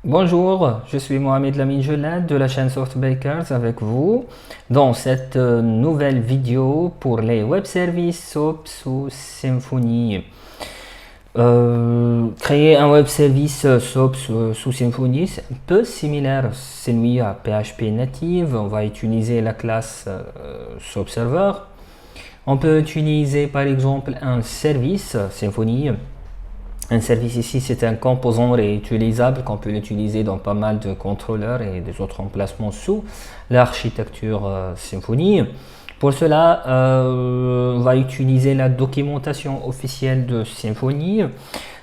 Bonjour, je suis Mohamed Lamine Gelad de la chaîne Softbakers avec vous dans cette nouvelle vidéo pour les web services SOAP sous Symfony. Créer un web service SOAP sous Symfony, c'est un peu similaire, c'est lui à PHP native. On va utiliser la classe SOAP Server. On peut utiliser par exemple un service Symfony. Un service ici, c'est un composant réutilisable qu'on peut utiliser dans pas mal de contrôleurs et des autres emplacements sous l'architecture Symfony. Pour cela, on va utiliser la documentation officielle de Symfony.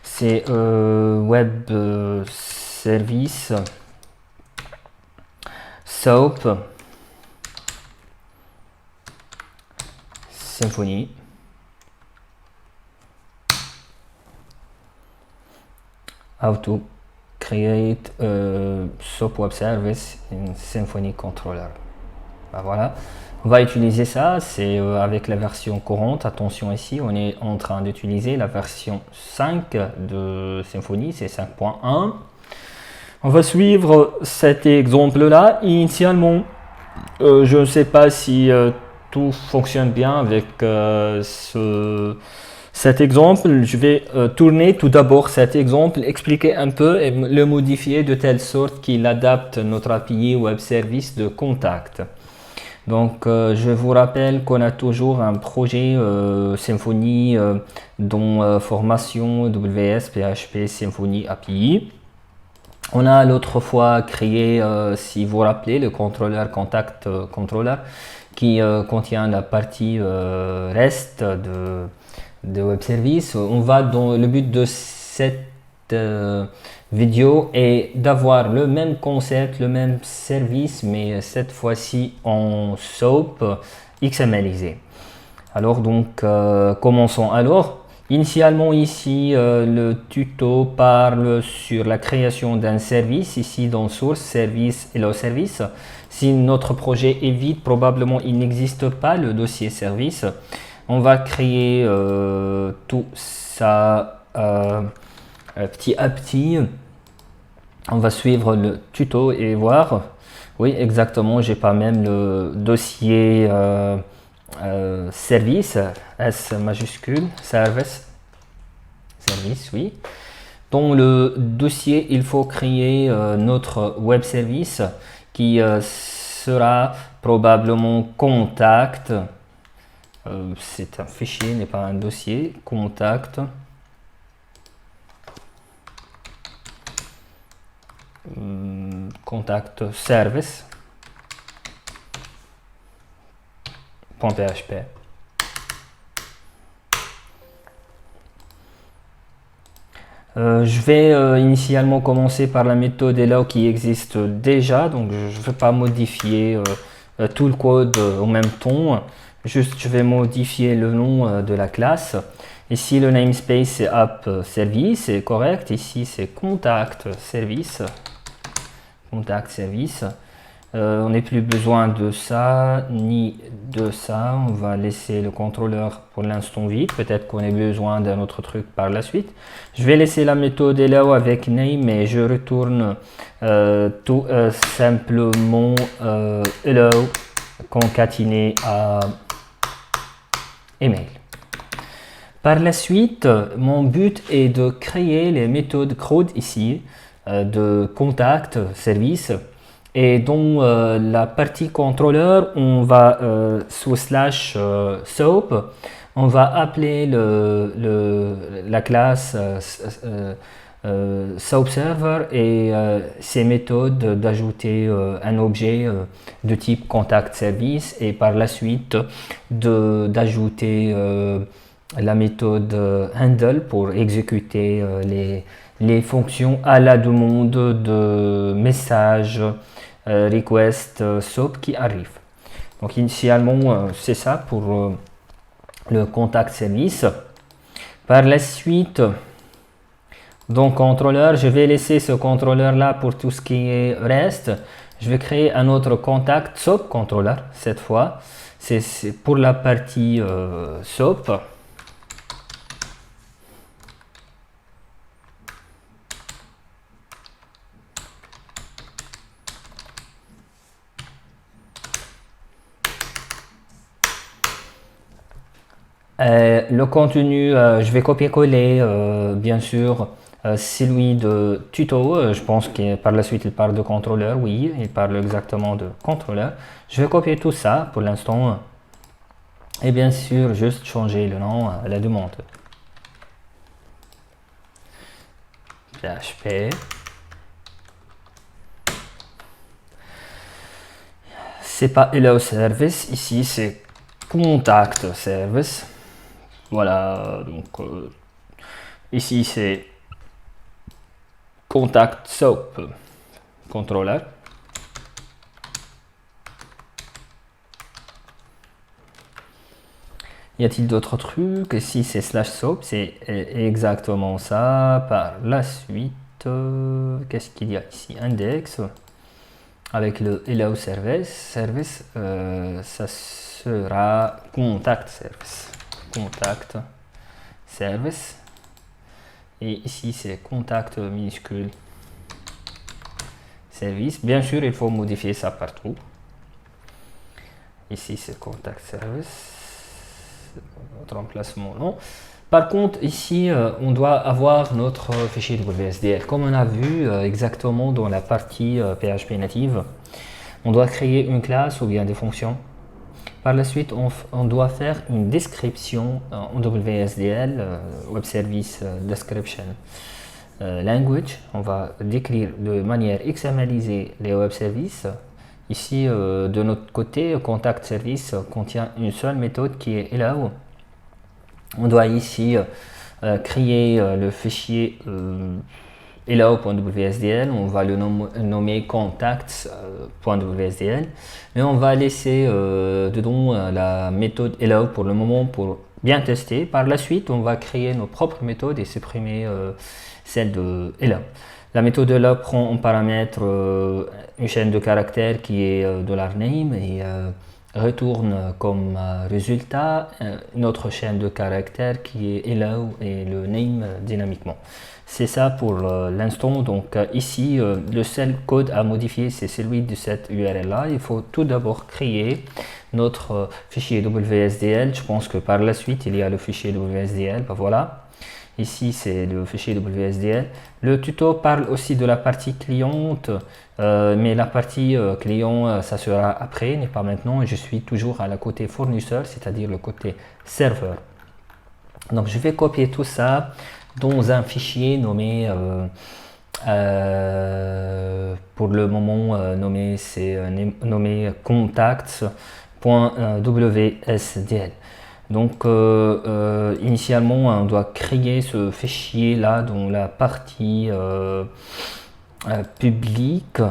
C'est Web Service SOAP Symfony. How to create a SOAP web service in Symfony controller. Ben voilà, on va utiliser ça, c'est avec la version courante. Attention ici, on est en train d'utiliser la version 5 de Symfony, c'est 5.1. On va suivre cet exemple-là. Initialement, je ne sais pas si tout fonctionne bien avec cet exemple. Je vais tourner tout d'abord cet exemple, expliquer un peu et le modifier de telle sorte qu'il adapte notre API Web Service de contact. Donc, je vous rappelle qu'on a toujours un projet Symfony dont formation WS PHP Symfony API. On a l'autre fois créé, si vous vous rappelez, le contrôleur contact controller qui contient la partie REST de web service. On va dans le but de cette vidéo est d'avoir le même concept, le même service, mais cette fois-ci en SOAP XMLisé. Alors donc commençons alors. Initialement ici le tuto parle sur la création d'un service ici dans source service hello service. Si notre projet est vide, probablement il n'existe pas le dossier service. On va créer tout ça petit à petit. On va suivre le tuto et voir. Oui, exactement, j'ai pas même le dossier service, S majuscule, service, oui. Dans le dossier, il faut créer notre web service qui sera probablement contact. C'est un fichier, n'est pas un dossier. Contact. Contact service. .php. Je vais initialement commencer par la méthode hello qui existe déjà, donc je ne vais pas modifier tout le code en même temps. Juste, je vais modifier le nom de la classe. Ici, le namespace c'est app service, c'est correct. Ici, c'est contact service. Contact service. On n'a plus besoin de ça ni de ça. On va laisser le contrôleur pour l'instant vide. Peut-être qu'on a besoin d'un autre truc par la suite. Je vais laisser la méthode hello avec name et je retourne tout simplement hello concaténé à email. Par la suite, mon but est de créer les méthodes CRUD ici de contact service. Et dans la partie contrôleur, on va sous slash SOAP, on va appeler la classe SOAP Server et ces méthodes d'ajouter un objet de type contact service et par la suite d'ajouter la méthode handle pour exécuter les fonctions à la demande de messages request SOAP qui arrive. Donc initialement c'est ça pour le contact service. Par la suite, dans contrôleur, je vais laisser ce contrôleur là pour tout ce qui est REST. Je vais créer un autre contact SOAP contrôleur cette fois. C'est pour la partie SOAP. Le contenu, je vais copier-coller, bien sûr, celui de tuto. Je pense que par la suite, il parle de contrôleur. Oui, il parle exactement de contrôleur. Je vais copier tout ça pour l'instant. Et bien sûr, juste changer le nom à la demande. PHP. C'est pas hello service. Ici, c'est contact service. Voilà, donc ici c'est contact soap controller. Y a-t-il d'autres trucs? Ici c'est slash soap, c'est exactement ça. Par la suite, qu'est-ce qu'il y a ici? Index avec le hello service. Ça sera contact service. Contact service. Et ici c'est contact minuscule service. Bien sûr, il faut modifier ça partout. Ici c'est contact service. Notre emplacement non. Par contre, ici, on doit avoir notre fichier WSDL. Comme on a vu exactement dans la partie PHP native, on doit créer une classe ou bien des fonctions. Par la suite, on doit faire une description en WSDL, Web Service Description Language. On va décrire de manière XMLisée les web services. Ici, de notre côté, Contact Service contient une seule méthode qui est hello. On doit ici créer le fichier hello.wsdl, on va le nommer contacts.wsdl et on va laisser dedans la méthode hello pour le moment pour bien tester. Par la suite, on va créer nos propres méthodes et supprimer celle de hello. La méthode hello prend en paramètre une chaîne de caractères qui est $name et retourne comme résultat une autre chaîne de caractères qui est hello et le name dynamiquement. C'est ça pour l'instant. Donc ici, le seul code à modifier, c'est celui de cette URL là. Il faut tout d'abord créer notre fichier WSDL. Je pense que par la suite, il y a le fichier WSDL. Ben voilà. Ici, c'est le fichier WSDL. Le tuto parle aussi de la partie cliente, mais la partie client, ça sera après, n'est pas maintenant. Je suis toujours à la côté fournisseur, c'est-à-dire le côté serveur. Donc, je vais copier tout ça dans un fichier nommé, pour le moment, nommé contacts.wsdl. Donc, initialement, on doit créer ce fichier là dans la partie publique.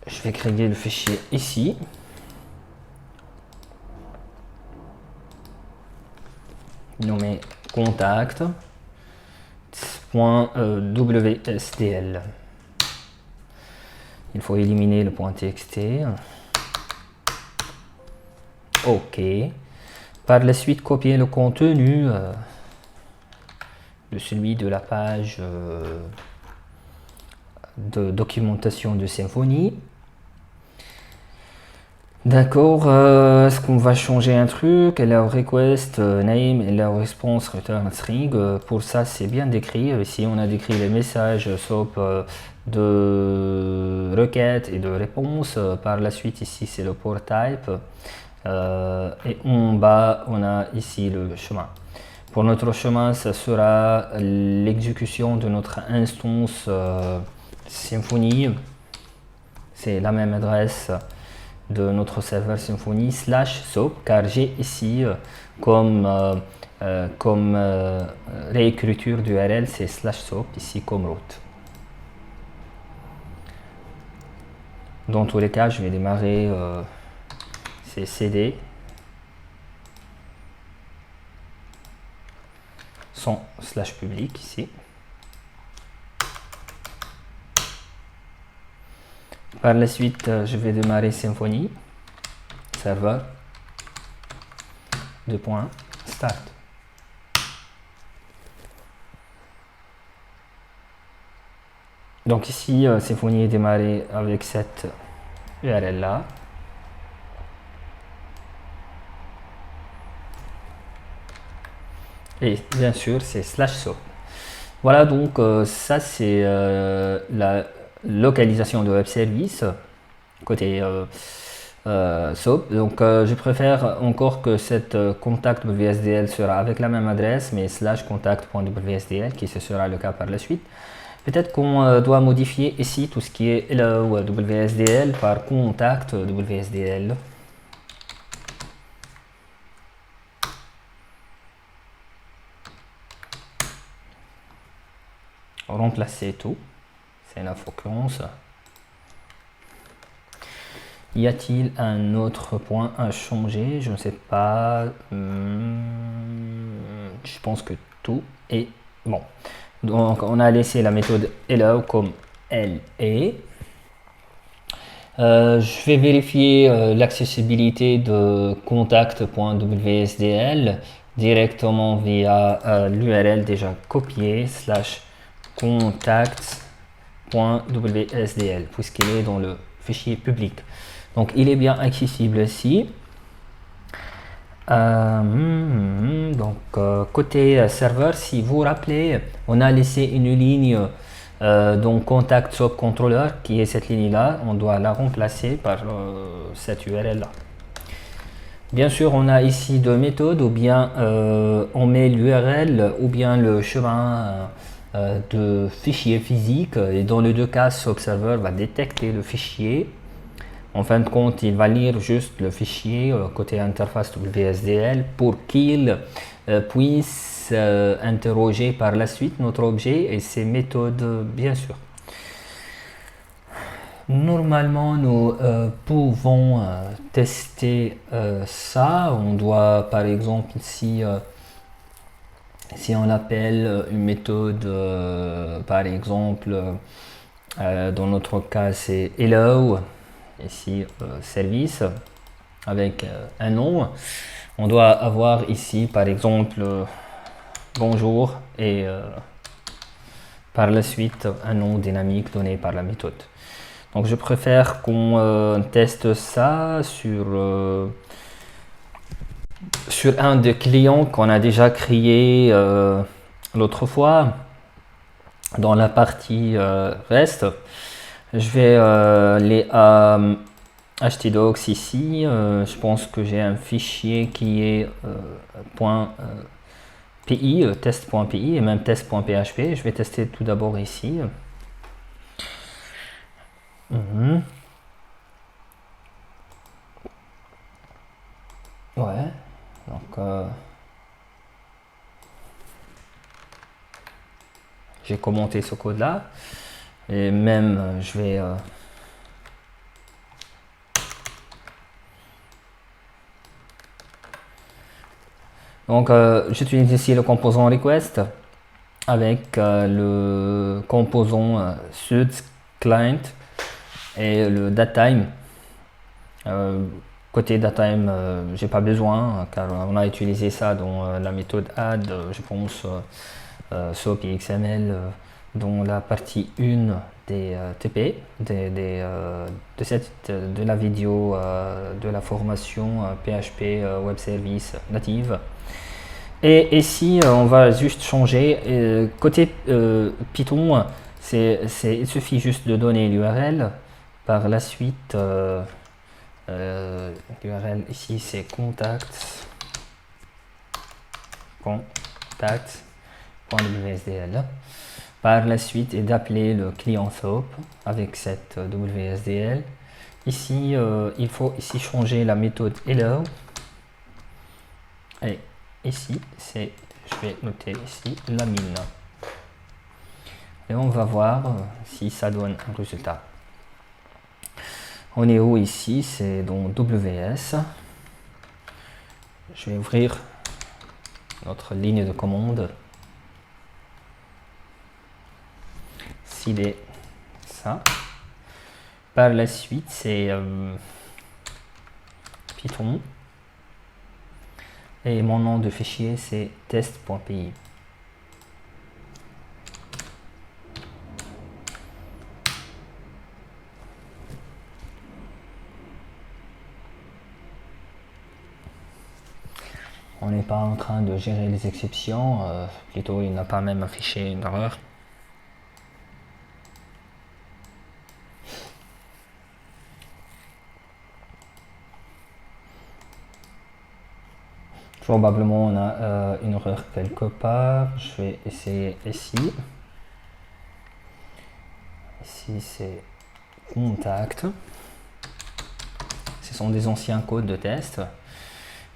Je vais créer le fichier ici. Nommé contact.wsdl. Il faut éliminer le .txt. OK. Par la suite, copier le contenu de celui de la page de documentation de Symfony. D'accord, est-ce qu'on va changer un truc? Allow request, name, allow response, return string. Pour ça, c'est bien décrit. Ici, on a décrit les messages SOAP de requête et de réponse. Par la suite, ici, c'est le port type. Et en bas, on a ici le chemin. Pour notre chemin, ça sera l'exécution de notre instance Symfony. C'est la même adresse de notre serveur Symfony /soap, car j'ai ici comme réécriture d'URL, c'est /soap, ici comme root. Dans tous les cas, je vais démarrer c'est cd sans /public ici. Par la suite, je vais démarrer Symfony serveur .start. Donc ici, Symfony est démarré avec cette URL là. Et bien sûr, c'est /SOAP. Voilà, donc ça c'est la localisation de web service côté SOAP. Donc je préfère encore que cette contact WSDL sera avec la même adresse, mais /contact.wsdl, qui ce sera le cas par la suite. Peut-être qu'on doit modifier ici tout ce qui est hello WSDL par contact WSDL. Remplacer tout, c'est la fréquence. Y a-t-il un autre point à changer? Je ne sais pas. Je pense que tout est bon. Donc on a laissé la méthode hello comme elle est. Je vais vérifier l'accessibilité de contact.wsdl directement via l'URL déjà copié /contact.wsdl puisqu'il est dans le fichier public. Donc il est bien accessible ici. Côté serveur, si vous vous rappelez, on a laissé une ligne donc contact SOAP controller qui est cette ligne là, on doit la remplacer par cette URL là. Bien sûr, on a ici deux méthodes, ou bien on met l'URL ou bien le chemin de fichier physique, et dans les deux cas SOAP server va détecter le fichier. En fin de compte, il va lire juste le fichier côté interface WSDL pour qu'il puisse interroger par la suite notre objet et ses méthodes, bien sûr. Normalement, nous pouvons tester ça. On doit, par exemple, si on appelle une méthode, par exemple, dans notre cas, c'est hello. Ici service avec un nom, on doit avoir ici par exemple bonjour et par la suite un nom dynamique donné par la méthode. Donc je préfère qu'on teste ça sur un des clients qu'on a déjà créé l'autre fois dans la partie REST. Je vais les htdocs ici. Je pense que j'ai un fichier qui est .pi, test.pi et même test.php. Je vais tester tout d'abord ici. Ouais, donc j'ai commenté ce code là et même je vais donc j'utilise ici le composant request avec le composant suite client et le datetime. Côté datetime, j'ai pas besoin car on a utilisé ça dans la méthode add, je pense SOAP et XML dans la partie 1 des TP de la vidéo de la formation PHP Web Service native. Et ici on va juste changer côté Python, il suffit juste de donner l'URL. Par la suite l'URL ici c'est contact.wsdl. Par la suite et d'appeler le client SOAP avec cette WSDL. Ici il faut ici changer la méthode hello et ici c'est, je vais noter ici la mine et on va voir si ça donne un résultat. On est où ici? C'est dans WS. Je vais ouvrir notre ligne de commande. CD ça. Par la suite, c'est Python. Et mon nom de fichier, c'est test.py. On n'est pas en train de gérer les exceptions, plutôt il n'a pas même affiché une erreur. Probablement on a une erreur quelque part. Je vais essayer ici. Ici c'est contact. Ce sont des anciens codes de test.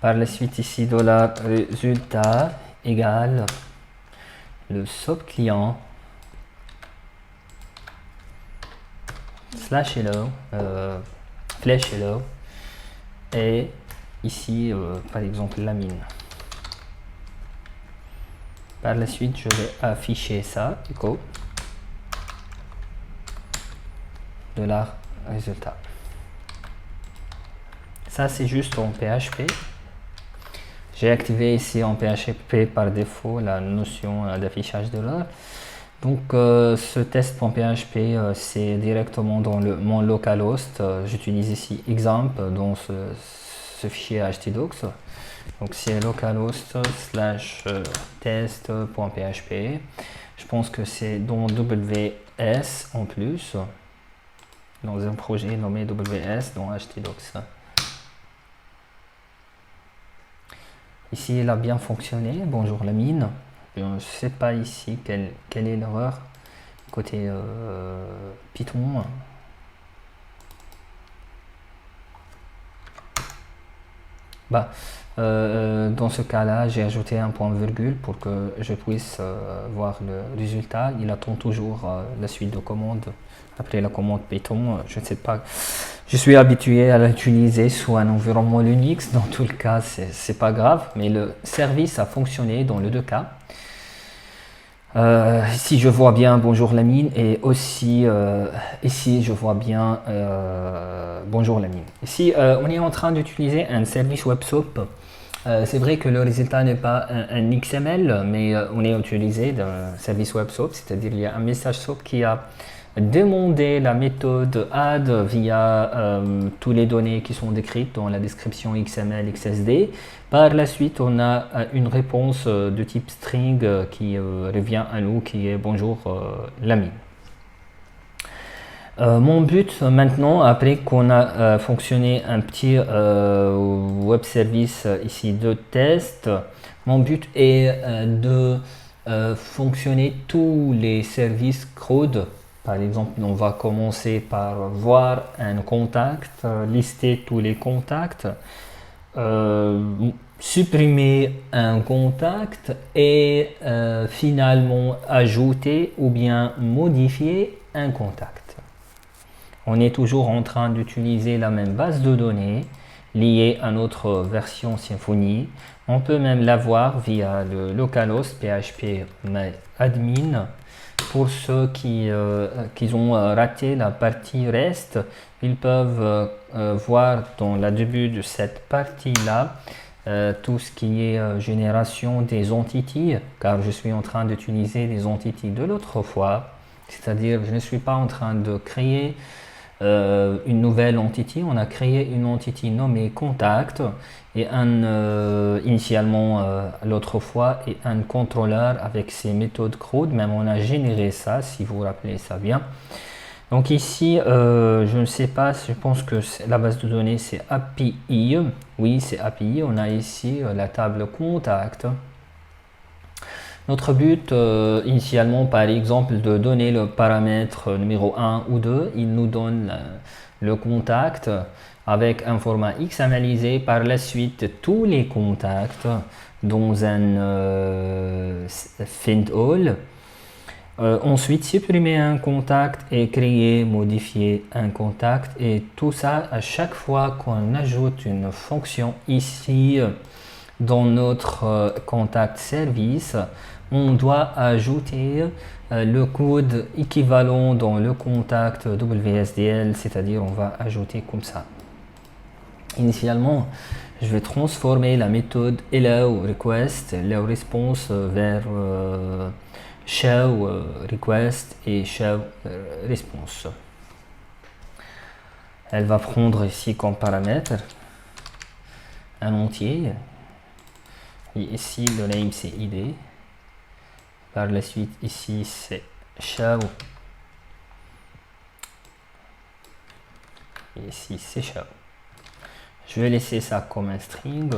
Par la suite ici $résultat égale le sub-client slash hello, flash hello, et ici par exemple la mine. Par la suite je vais afficher ça, echo $résultat. Ça c'est juste en PHP. J'ai activé ici en PHP par défaut la notion d'affichage d'erreur. Donc ce test.php c'est directement dans mon localhost. J'utilise ici example dans ce fichier htdocs. Donc c'est localhost / test.php. Je pense que c'est dans WS en plus, dans un projet nommé WS dans htdocs. Ici, il a bien fonctionné. Bonjour la mine. Je ne sais pas ici quelle est l'erreur côté Python. Dans ce cas-là, j'ai ajouté un point virgule pour que je puisse voir le résultat. Il attend toujours la suite de commandes après la commande Python. Je ne sais pas. Je suis habitué à l'utiliser sous un environnement Linux. Dans tout le cas, c'est pas grave. Mais le service a fonctionné dans les deux cas. Ici, je vois bien bonjour la mine, et aussi ici, je vois bien bonjour la mine. Ici, on est en train d'utiliser un service WebSoap. C'est vrai que le résultat n'est pas un XML, mais on est utilisé d'un service WebSoap, c'est-à-dire il y a un message SOAP qui a demandé la méthode add via toutes les données qui sont décrites dans la description XML, XSD. Par la suite, on a une réponse de type string qui revient à nous, qui est bonjour l'ami. Mon but maintenant, après qu'on a fonctionné un petit web service ici de test, mon but est de fonctionner tous les services CRUD. Par exemple, on va commencer par voir un contact, lister tous les contacts, supprimer un contact et finalement ajouter ou bien modifier un contact. On est toujours en train d'utiliser la même base de données liée à notre version Symfony. On peut même l'avoir via le localhost php admin. Pour ceux qui ont raté la partie REST, ils peuvent voir dans le début de cette partie-là tout ce qui est génération des entités, car je suis en train d'utiliser les entités de l'autre fois, c'est-à-dire je ne suis pas en train de créer une nouvelle entité. On a créé une entité nommée contact et initialement l'autre fois et un contrôleur avec ces méthodes CRUD. Même on a généré ça, si vous vous rappelez ça bien. Donc ici je ne sais pas, je pense que la base de données c'est API. Oui, c'est API. On a ici la table contact. Notre but initialement, par exemple, de donner le paramètre numéro 1 ou 2, il nous donne le contact avec un format XMLisé. Par la suite, tous les contacts dans un find all. Ensuite, supprimer un contact et créer, modifier un contact. Et tout ça, à chaque fois qu'on ajoute une fonction ici dans notre contact service, on doit ajouter le code équivalent dans le contact WSDL, c'est-à-dire on va ajouter comme ça. Initialement, je vais transformer la méthode allow request, allow response vers show request et show response. Elle va prendre ici comme paramètre un entier. Et ici, le name, c'est ID. Par la suite, ici, c'est show. Et ici, c'est show. Je vais laisser ça comme un string.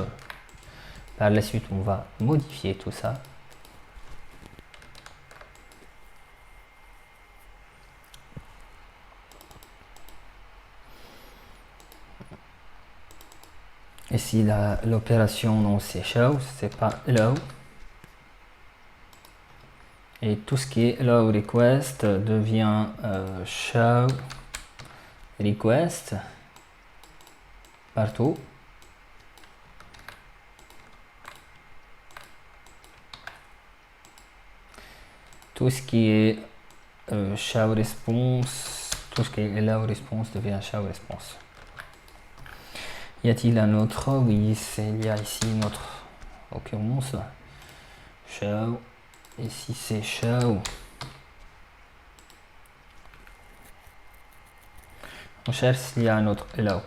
Par la suite, on va modifier tout ça. Ici, l'opération, non, c'est show, c'est pas allow. Et tout ce qui est allow request devient show request partout. Tout ce qui est show response, tout ce qui est allow response devient show response. Y a-t-il un autre? Oui, il y a ici une autre occurrence. Show. Ici c'est show. On cherche s'il y a un autre allow.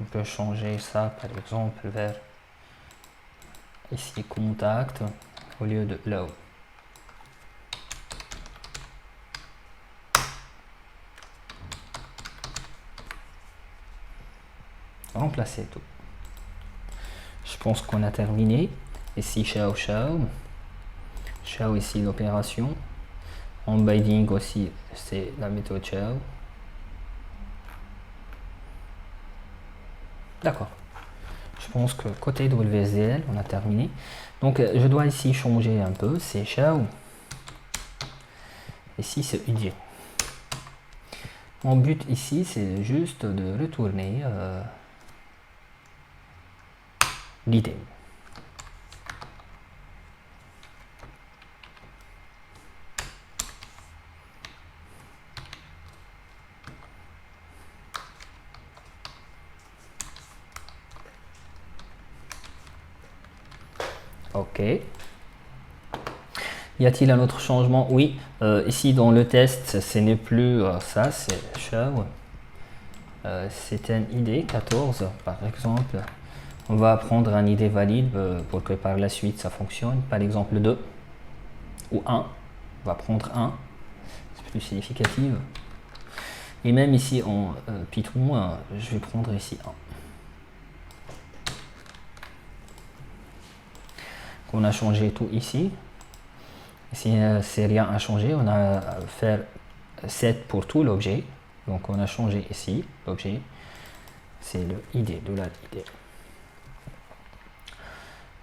On peut changer ça par exemple vers ici contact au lieu de allow. Remplacer tout. Je pense qu'on a terminé. Ici show show. Show ici l'opération. En binding aussi c'est la méthode show. D'accord. Je pense que côté WSDL on a terminé. Donc je dois ici changer un peu. C'est show. Ici c'est UD. Mon but ici c'est juste de retourner l'idée. Ok. Y a-t-il un autre changement? Oui. Ici dans le test, ce n'est plus ça, c'est show. C'est un ID 14 par exemple. On va prendre un ID valide pour que par la suite ça fonctionne. Par exemple 2 ou 1. On va prendre 1. C'est plus significatif. Et même ici en Python, je vais prendre ici 1. On a changé tout ici. Ici, c'est rien à changer. On a fait set pour tout l'objet. Donc on a changé ici l'objet. C'est le ID de la ID.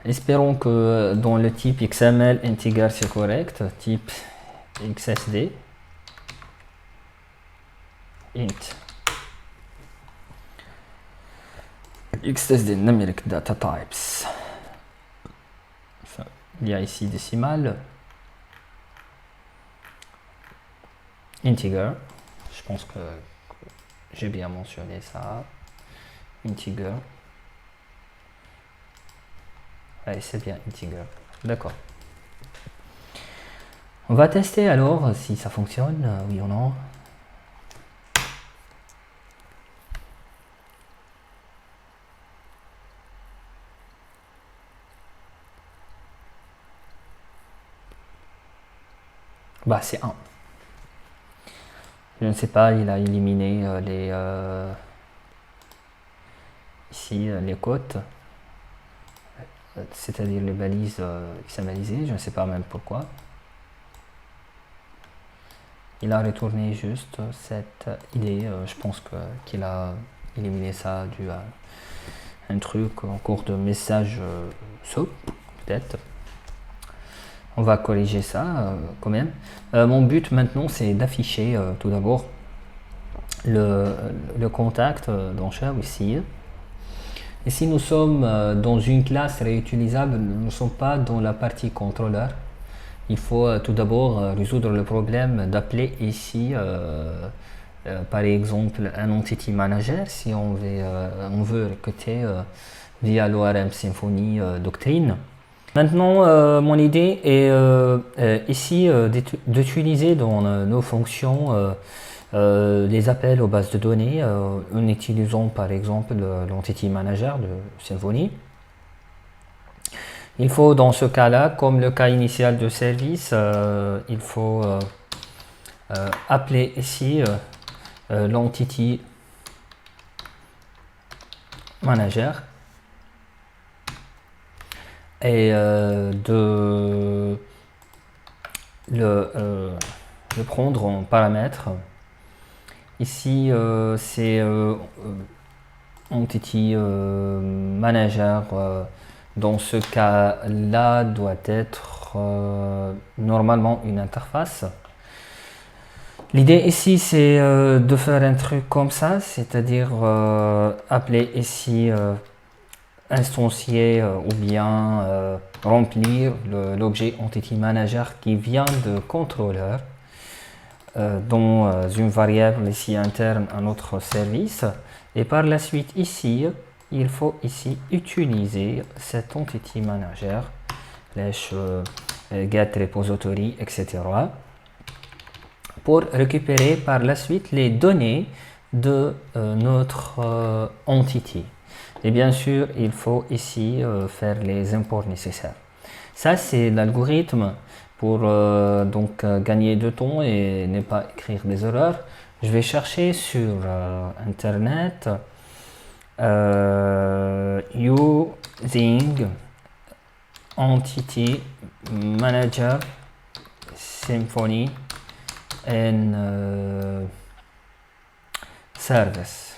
Espérons que dans le type XML integer c'est correct. Type XSD int XSD numeric data types. Enfin, il y a ici décimal. Integer. Je pense que j'ai bien mentionné ça. Integer. Ouais, c'est bien integer. D'accord. On va tester alors si ça fonctionne, oui ou non. Bah c'est 1. Je ne sais pas, il a éliminé ici les côtes, c'est-à-dire les balises XMLisées, je ne sais pas même pourquoi. Il a retourné juste cette idée, je pense qu'il a éliminé ça dû à un truc en cours de message SOAP, peut-être. On va corriger ça quand même. Mon but maintenant c'est d'afficher tout d'abord le contact dans Show ici. Ici nous sommes dans une classe réutilisable, nous ne sommes pas dans la partie contrôleur. Il faut tout d'abord résoudre le problème d'appeler ici par exemple un entity manager si on veut recruter via l'ORM Symfony Doctrine. Maintenant, mon idée est ici d'utiliser dans nos fonctions les appels aux bases de données en utilisant par exemple l'Entity Manager de Symfony. Il faut dans ce cas-là, comme le cas initial de service, il faut appeler ici l'Entity Manager et de le prendre en paramètre. Ici, c'est Entity Manager. Dans ce cas-là, doit être normalement une interface. L'idée ici, c'est de faire un truc comme ça, c'est-à-dire appeler ici instancier ou bien remplir l'objet Entity Manager qui vient de contrôleur dans une variable ici interne à notre service. Et par la suite ici, il faut ici utiliser cet Entity Manager, get repository, etc. pour récupérer par la suite les données de notre entity. Et bien sûr, il faut ici faire les imports nécessaires. Ça, c'est l'algorithme pour donc gagner du temps et ne pas écrire des erreurs. Je vais chercher sur Internet using Entity Manager Symfony and service.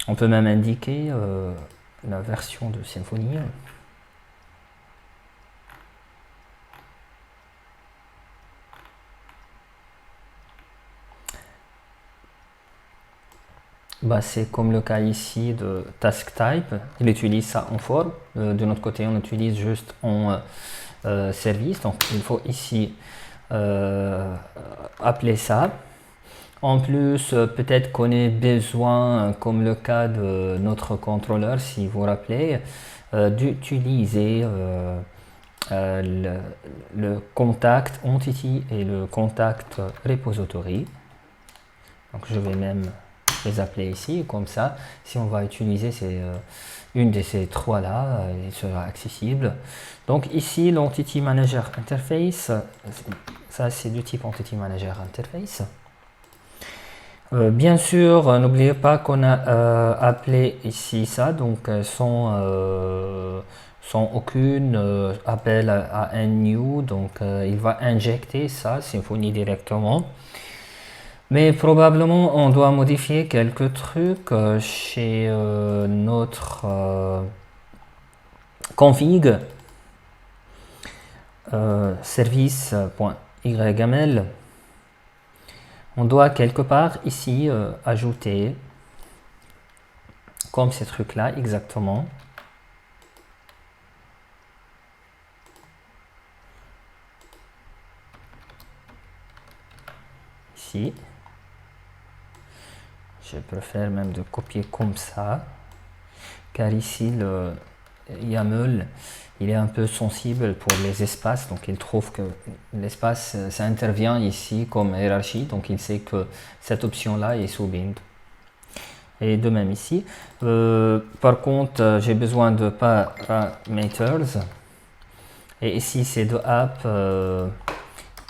On peut même indiquer la version de Symfony. C'est comme le cas ici de task type, il utilise ça en for. De notre côté, on utilise juste en service, donc il faut ici appeler ça. En plus, peut-être qu'on ait besoin, comme le cas de notre contrôleur, si vous vous rappelez, d'utiliser le contact entity et le contact repository. Donc je vais même les appeler ici, comme ça, si on va utiliser une de ces trois là, il sera accessible. Donc ici, l'Entity Manager Interface, ça c'est du type Entity Manager Interface. Bien sûr, n'oubliez pas qu'on a appelé ici ça, donc sans aucune appel à un new, donc il va injecter ça, Symfony directement. Mais probablement on doit modifier quelques trucs chez notre config service.yml. On doit quelque part ici ajouter comme ces trucs là exactement. Ici. Je préfère même de copier comme ça, car ici le YAML il est un peu sensible pour les espaces, donc il trouve que l'espace ça intervient ici comme hiérarchie, donc il sait que cette option là est sous bind. Et de même ici. Par contre, j'ai besoin de parameters, et ici c'est de app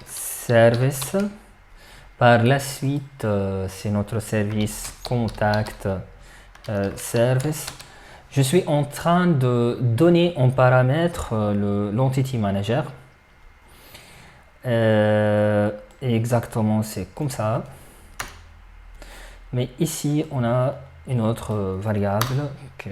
service. Par la suite, c'est notre service contact service. Je suis en train de donner en paramètre l'Entity Manager. Exactement, c'est comme ça. Mais ici, on a une autre variable que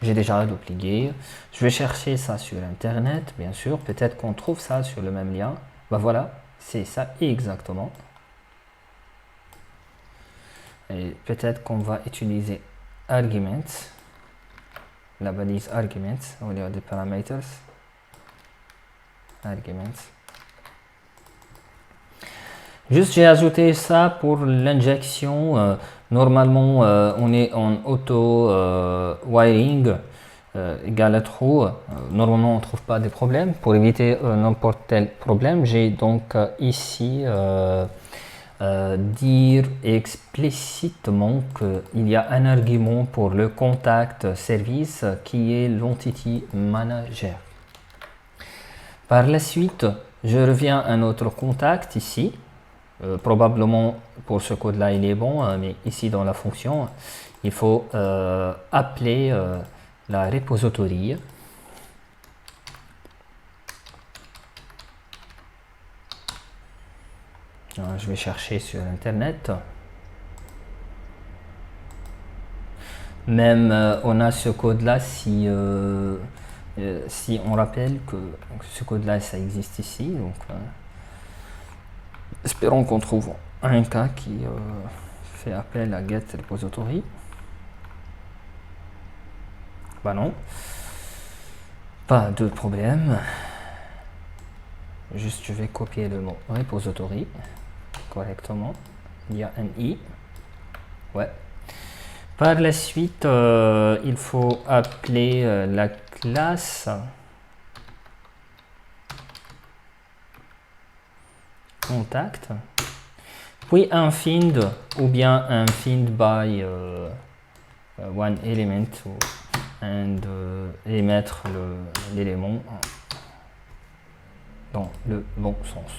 j'ai déjà dupliquée. Je vais chercher ça sur Internet, bien sûr. Peut-être qu'on trouve ça sur le même lien. Voilà. C'est ça exactement. Et peut-être qu'on va utiliser arguments, la balise arguments au lieu des parameters. Arguments. Juste, j'ai ajouté ça pour l'injection. Normalement, on est en auto wiring égal à true. Normalement, on ne trouve pas de problème. Pour éviter n'importe quel problème, j'ai donc ici dire explicitement qu'il y a un argument pour le contact service qui est l'entity manager. Par la suite, je reviens à notre contact ici. Probablement pour ce code-là, il est bon, mais ici dans la fonction, il faut appeler la repository. Je vais chercher sur Internet. Même on a ce code-là si on rappelle que ce code-là, ça existe ici. Donc, espérons qu'on trouve un cas qui fait appel à get repository. Bah non, pas de problème. Juste, je vais copier le mot repository correctement. Il y a un i. Ouais. Par la suite, il faut appeler la classe contact, puis un find ou bien un find by one element et mettre l'élément dans le bon sens.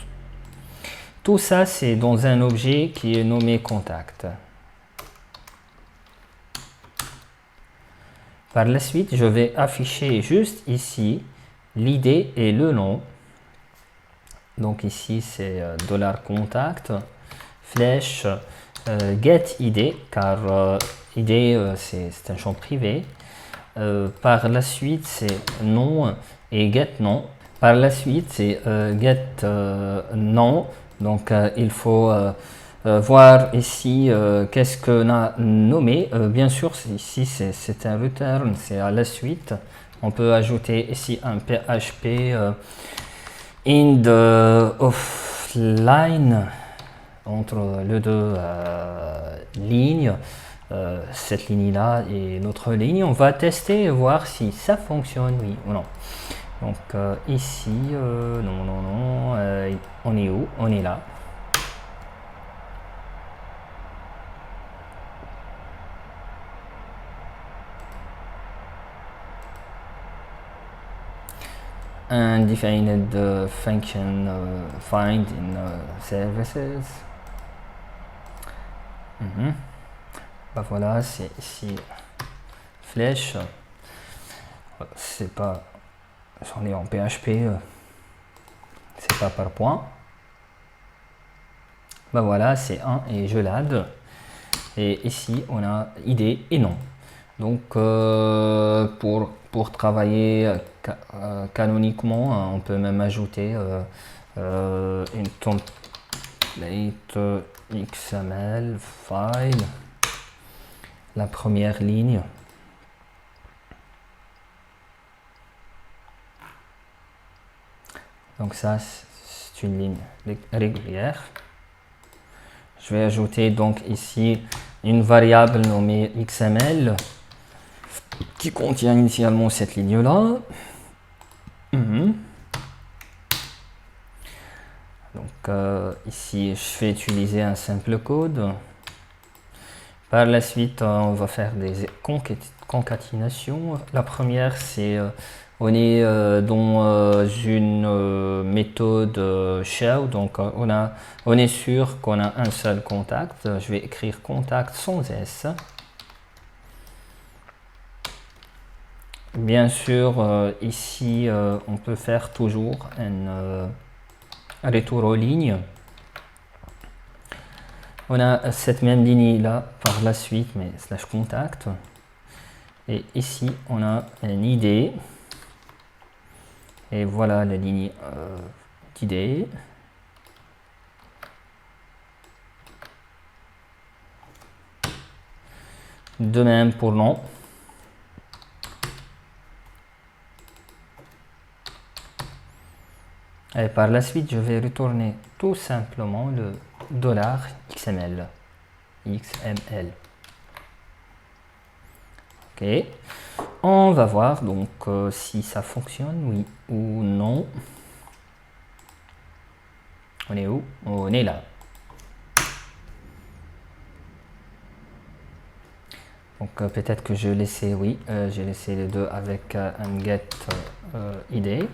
Tout ça, c'est dans un objet qui est nommé contact. Par la suite, je vais afficher juste ici l'id et le nom. Donc ici, c'est $contact, flèche get id, car id, c'est un champ privé. Par la suite, c'est nom et get nom. Par la suite, c'est get nom. Donc, il faut voir ici qu'est-ce qu'on a nommé. Bien sûr, ici, c'est un return, c'est à la suite. On peut ajouter ici un PHP in the offline entre les deux lignes. Cette ligne-là et notre ligne. On va tester et voir si ça fonctionne, oui ou non. Donc ici, non, on est où? On est là. Undefined function find in services. Bah voilà, c'est ici flèche. C'est pas, j'en ai en PHP, c'est pas par point. Bah voilà, c'est 1 et je l'add. Et ici, on a id et nom. Donc, pour travailler canoniquement, on peut même ajouter une template XML file, la première ligne. Donc ça, c'est une ligne régulière. Je vais ajouter donc ici une variable nommée XML qui contient initialement cette ligne-là. Donc ici, je vais utiliser un simple code. Par la suite, on va faire des concaténations. La première, c'est on est dans une méthode shell, donc on est sûr qu'on a un seul contact. Je vais écrire contact sans S. Bien sûr, ici, on peut faire toujours un retour aux lignes. On a cette même ligne là par la suite, mais slash contact. Et ici, on a un ID. Et voilà la ligne d'ID. De même pour nom. Et par la suite, je vais retourner tout simplement le $XML. XML. Ok. On va voir donc si ça fonctionne, oui ou non. On est où? On est là. Donc peut-être que je laissais, oui, j'ai laissé les deux avec un get ID.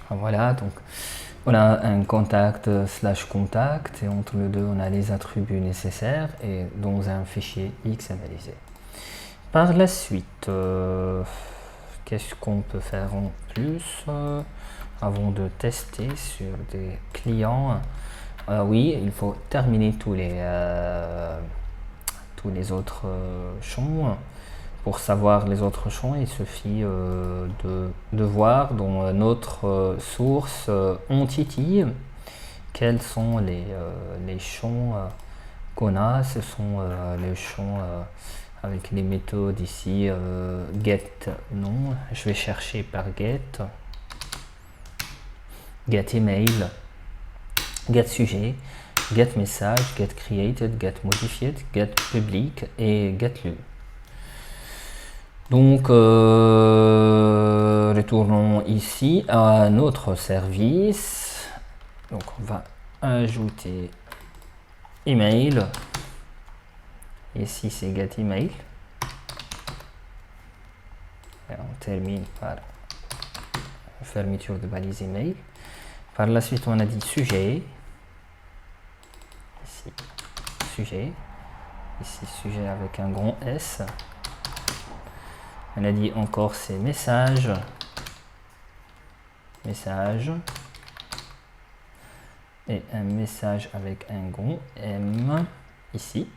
Voilà, donc on a un contact slash contact et entre les deux on a les attributs nécessaires et dans un fichier XMLisé. Par la suite, qu'est-ce qu'on peut faire en plus avant de tester sur des clients? Oui, il faut terminer tous les autres champs. Pour savoir les autres champs, il suffit de voir dans notre source entity quels sont les champs qu'on a. Ce sont les champs avec les méthodes ici get nom. Je vais chercher par get email, get sujet, get message, get created, get modified, get public et get lu. Donc retournons ici à notre service. Donc on va ajouter email. Ici c'est get email. Et on termine par fermeture de balise email. Par la suite on a dit sujet. Ici sujet. Ici sujet avec un grand S. On a dit encore ces messages. Message. Et un message avec un grand M ici.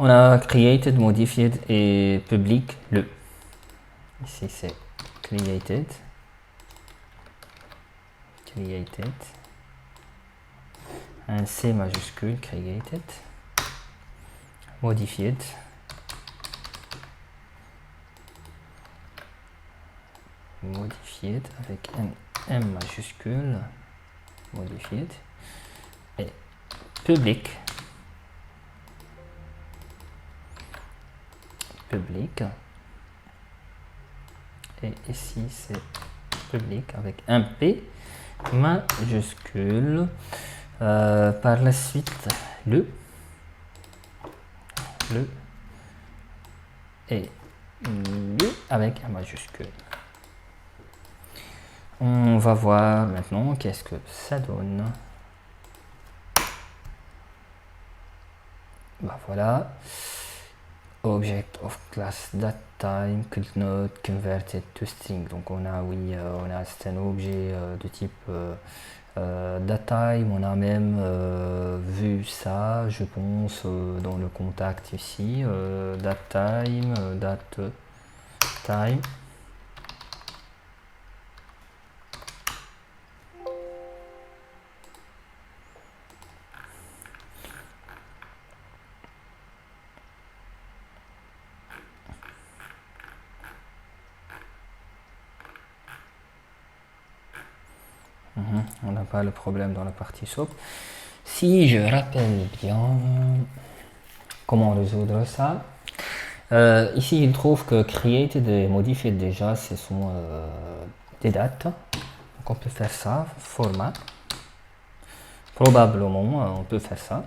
On a created, modified et public le. Ici c'est created. Created. Un C majuscule created. Modified. Modified avec un M majuscule. Modified. Et public. Public. Et ici c'est public avec un P majuscule. Par la suite le et le avec un majuscule. On va voir maintenant qu'est-ce que ça donne. Bah voilà. Object of class datetime could not converted to string. Donc on a c'est un objet de type datetime. On a même vu ça, je pense, dans le contact ici. Datetime, datetime. On n'a pas le problème dans la partie SOAP. Si je rappelle bien comment résoudre ça, ici il trouve que created et modified déjà ce sont des dates. Donc on peut faire ça, format. Probablement on peut faire ça.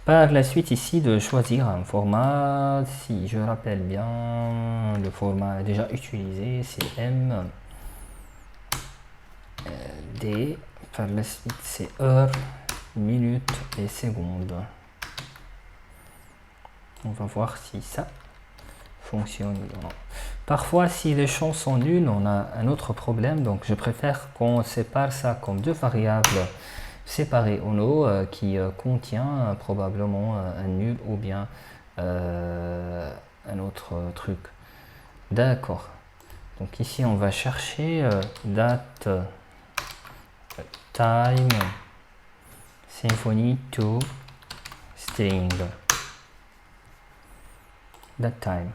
Par la suite ici de choisir un format. Si je rappelle bien, le format déjà utilisé c'est M. D, par la suite c'est heure, minute et seconde. On va voir si ça fonctionne ou non. Parfois si les champs sont nuls, on a un autre problème, donc je préfère qu'on sépare ça comme deux variables séparées en haut qui contient probablement un nul ou bien un autre truc. D'accord. Donc ici on va chercher date time symphony to string. that time.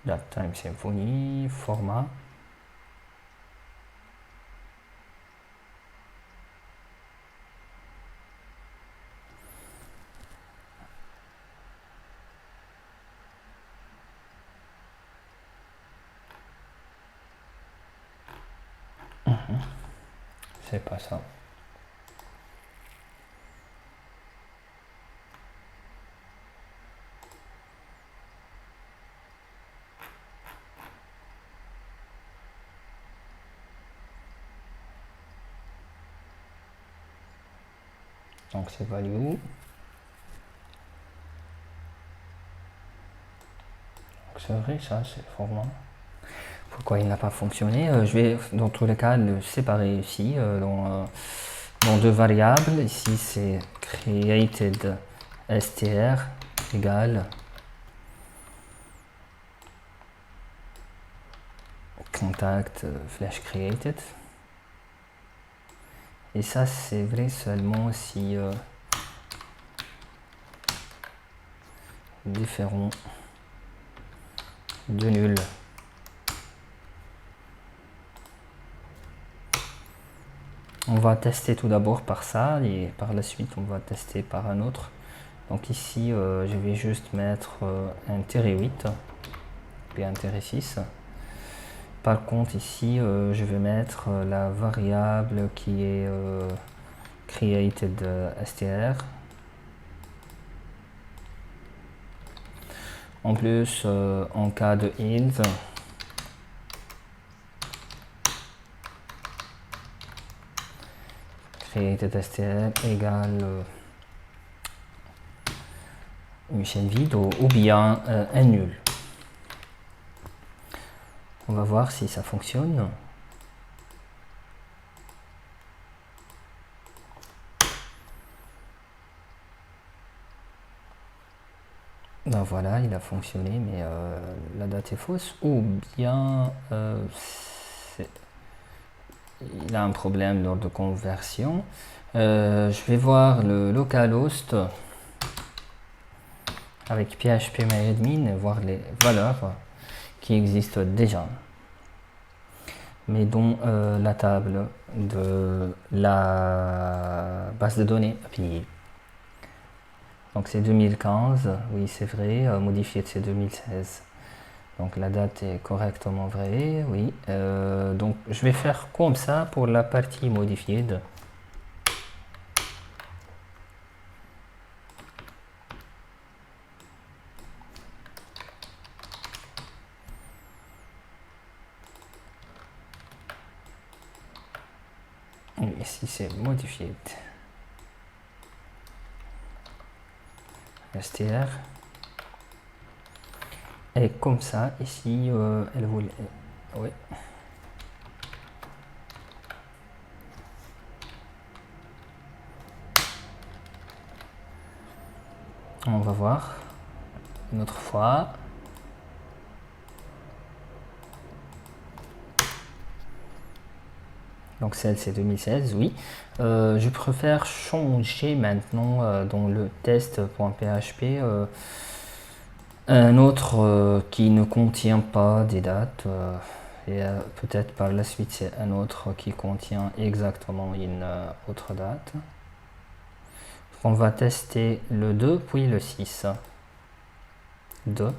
That time Symfony, format. C'est pas ça. Donc c'est value. C'est vrai, ça, c'est format. Pourquoi il n'a pas fonctionné? Je vais dans tous les cas le séparer ici dans deux variables. Ici c'est created str égale contact flash created. Et ça c'est vrai seulement si différent de nul. On va tester tout d'abord par ça et par la suite on va tester par un autre. Donc ici je vais juste mettre un tiret 8 puis un tiret 6. Par contre ici je vais mettre la variable qui est created str. En plus en cas de int, created str égale une chaîne vide ou bien un nul. On va voir si ça fonctionne. Ben voilà, il a fonctionné, mais la date est fausse. Ou bien il a un problème lors de conversion. Je vais voir le localhost avec phpMyAdmin et voir les valeurs qui existent déjà. Mais dans la table de la base de données API. Donc c'est 2015, oui c'est vrai, modifié c'est 2016. Donc la date est correctement vraie, oui. Donc je vais faire comme ça pour la partie modifiée. Ici c'est modifié. str. Et comme ça, ici, elle voulait... oui. On va voir une autre fois. Donc celle c'est 2016, oui. Je préfère changer maintenant dans le test.php un autre qui ne contient pas des dates. Et peut-être par la suite c'est un autre qui contient exactement une autre date. On va tester le 2 puis le 6. 2.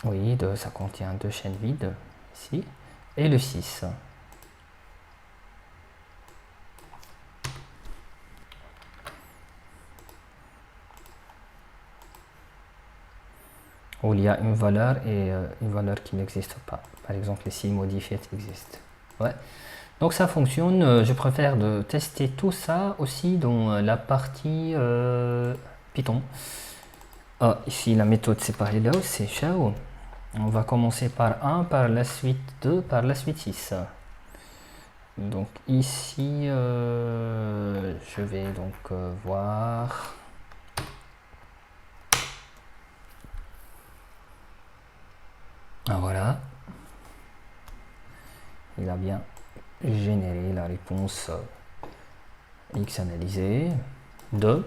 Oui, 2, ça contient deux chaînes vides ici. Et le 6. Où il y a une valeur et une valeur qui n'existe pas. Par exemple, ici, modifié existe. Ouais. Donc ça fonctionne. Je préfère de tester tout ça aussi dans la partie Python. Ah, ici, la méthode séparée là, c'est show. On va commencer par 1, par la suite 2, par la suite 6. Donc ici, je vais donc voir. Ah, voilà. Il a bien généré la réponse X analysée. 2.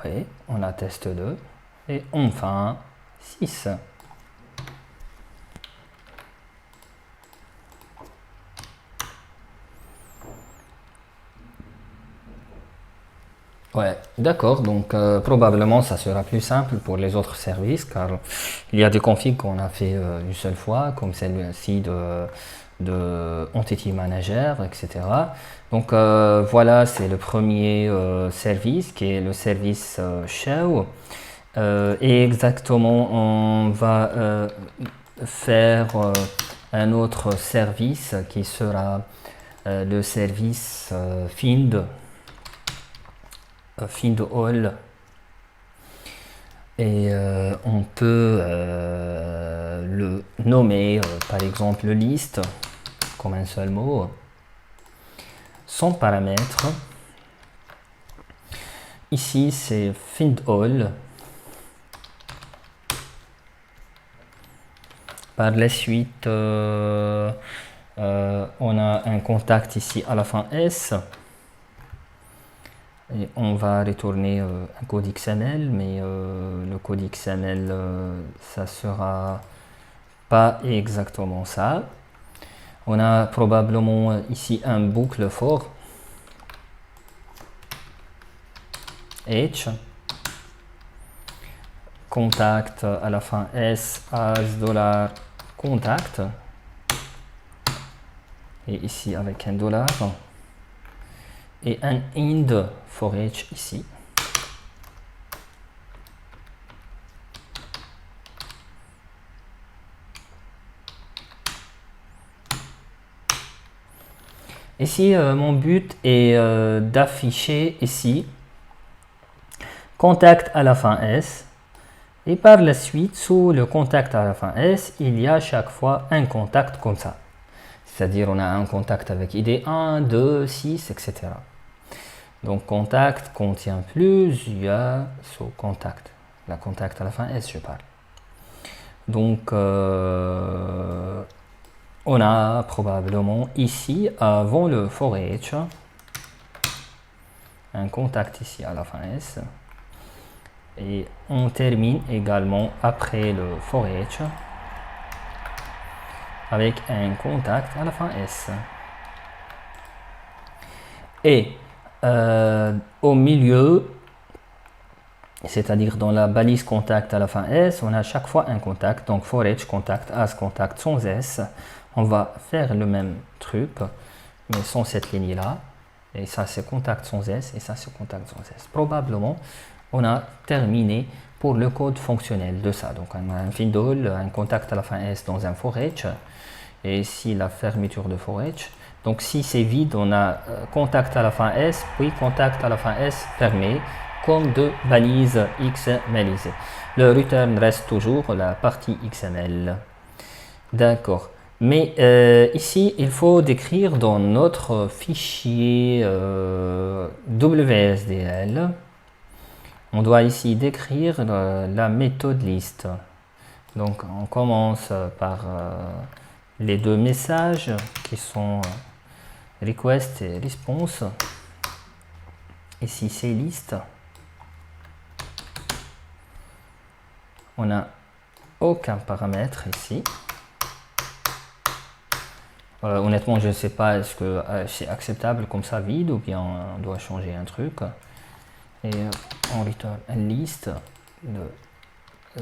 Oui, on a test 2. Et enfin, 6. Ouais, d'accord. Donc probablement ça sera plus simple pour les autres services car il y a des configs qu'on a fait une seule fois, comme celle-ci de Entity Manager, etc. Donc voilà, c'est le premier service qui est le service Shell. Et exactement, on va faire un autre service qui sera le service Find all. Et on peut le nommer par exemple liste comme un seul mot, sans paramètre. Ici c'est find all. Par la suite on a un contact ici à la fin S. Et on va retourner un code XML, mais le code XML, ça sera pas exactement ça. On a probablement ici un boucle for H, contact à la fin S as $contact, et ici avec un dollar, et un ind for H ici. Ici, mon but est d'afficher ici contact à la fin S, et par la suite, sous le contact à la fin S, il y a chaque fois un contact comme ça. C'est-à-dire on a un contact avec ID 1, 2, 6, etc. Donc contact contient plusieurs sous-contacts. La contact à la fin S, je parle. Donc on a probablement ici, avant le for H, un contact ici à la fin S. Et on termine également après le for H avec un contact à la fin S. Et au milieu, c'est-à-dire dans la balise contact à la fin S, on a chaque fois un contact. Donc for H, contact, as, contact sans S. On va faire le même truc, mais sans cette ligne-là. Et ça, c'est contact sans S, et ça, c'est contact sans S. Probablement, on a terminé pour le code fonctionnel de ça. Donc, on a un find all, un contact à la fin S dans un for H, et ici, la fermeture de for H. Donc, si c'est vide, on a contact à la fin S, puis contact à la fin S fermé, comme deux balises XMLisées. Le return reste toujours la partie XML. D'accord. Mais ici, il faut décrire dans notre fichier WSDL, on doit ici décrire la méthode list. Donc, on commence par les deux messages qui sont request et response. Ici, c'est list. On n'a aucun paramètre ici. Honnêtement, je ne sais pas, est-ce que c'est acceptable comme ça vide ou bien on doit changer un truc. Et on return une liste de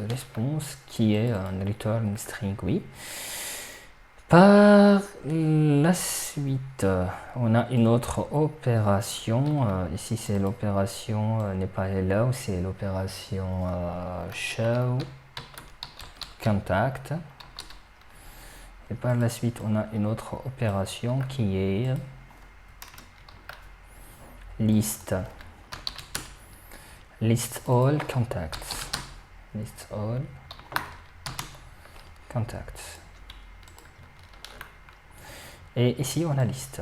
response qui est un return string, oui. Par la suite, on a une autre opération. Ici, c'est l'opération n'est pas hello, c'est l'opération show contact. Et par la suite, on a une autre opération qui est list all contacts. Et ici on a liste.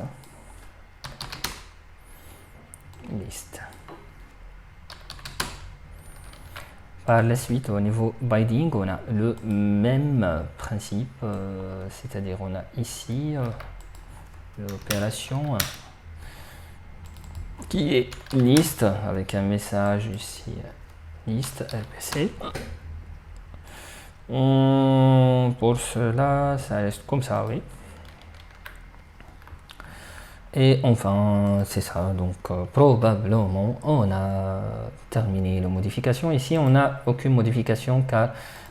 Par la suite, au niveau binding, on a le même principe, c'est-à-dire on a ici l'opération qui est liste avec un message ici, liste RPC. Pour cela, ça reste comme ça, oui. Et enfin, c'est ça, donc probablement on a terminé la modification. Ici, on n'a aucune modification car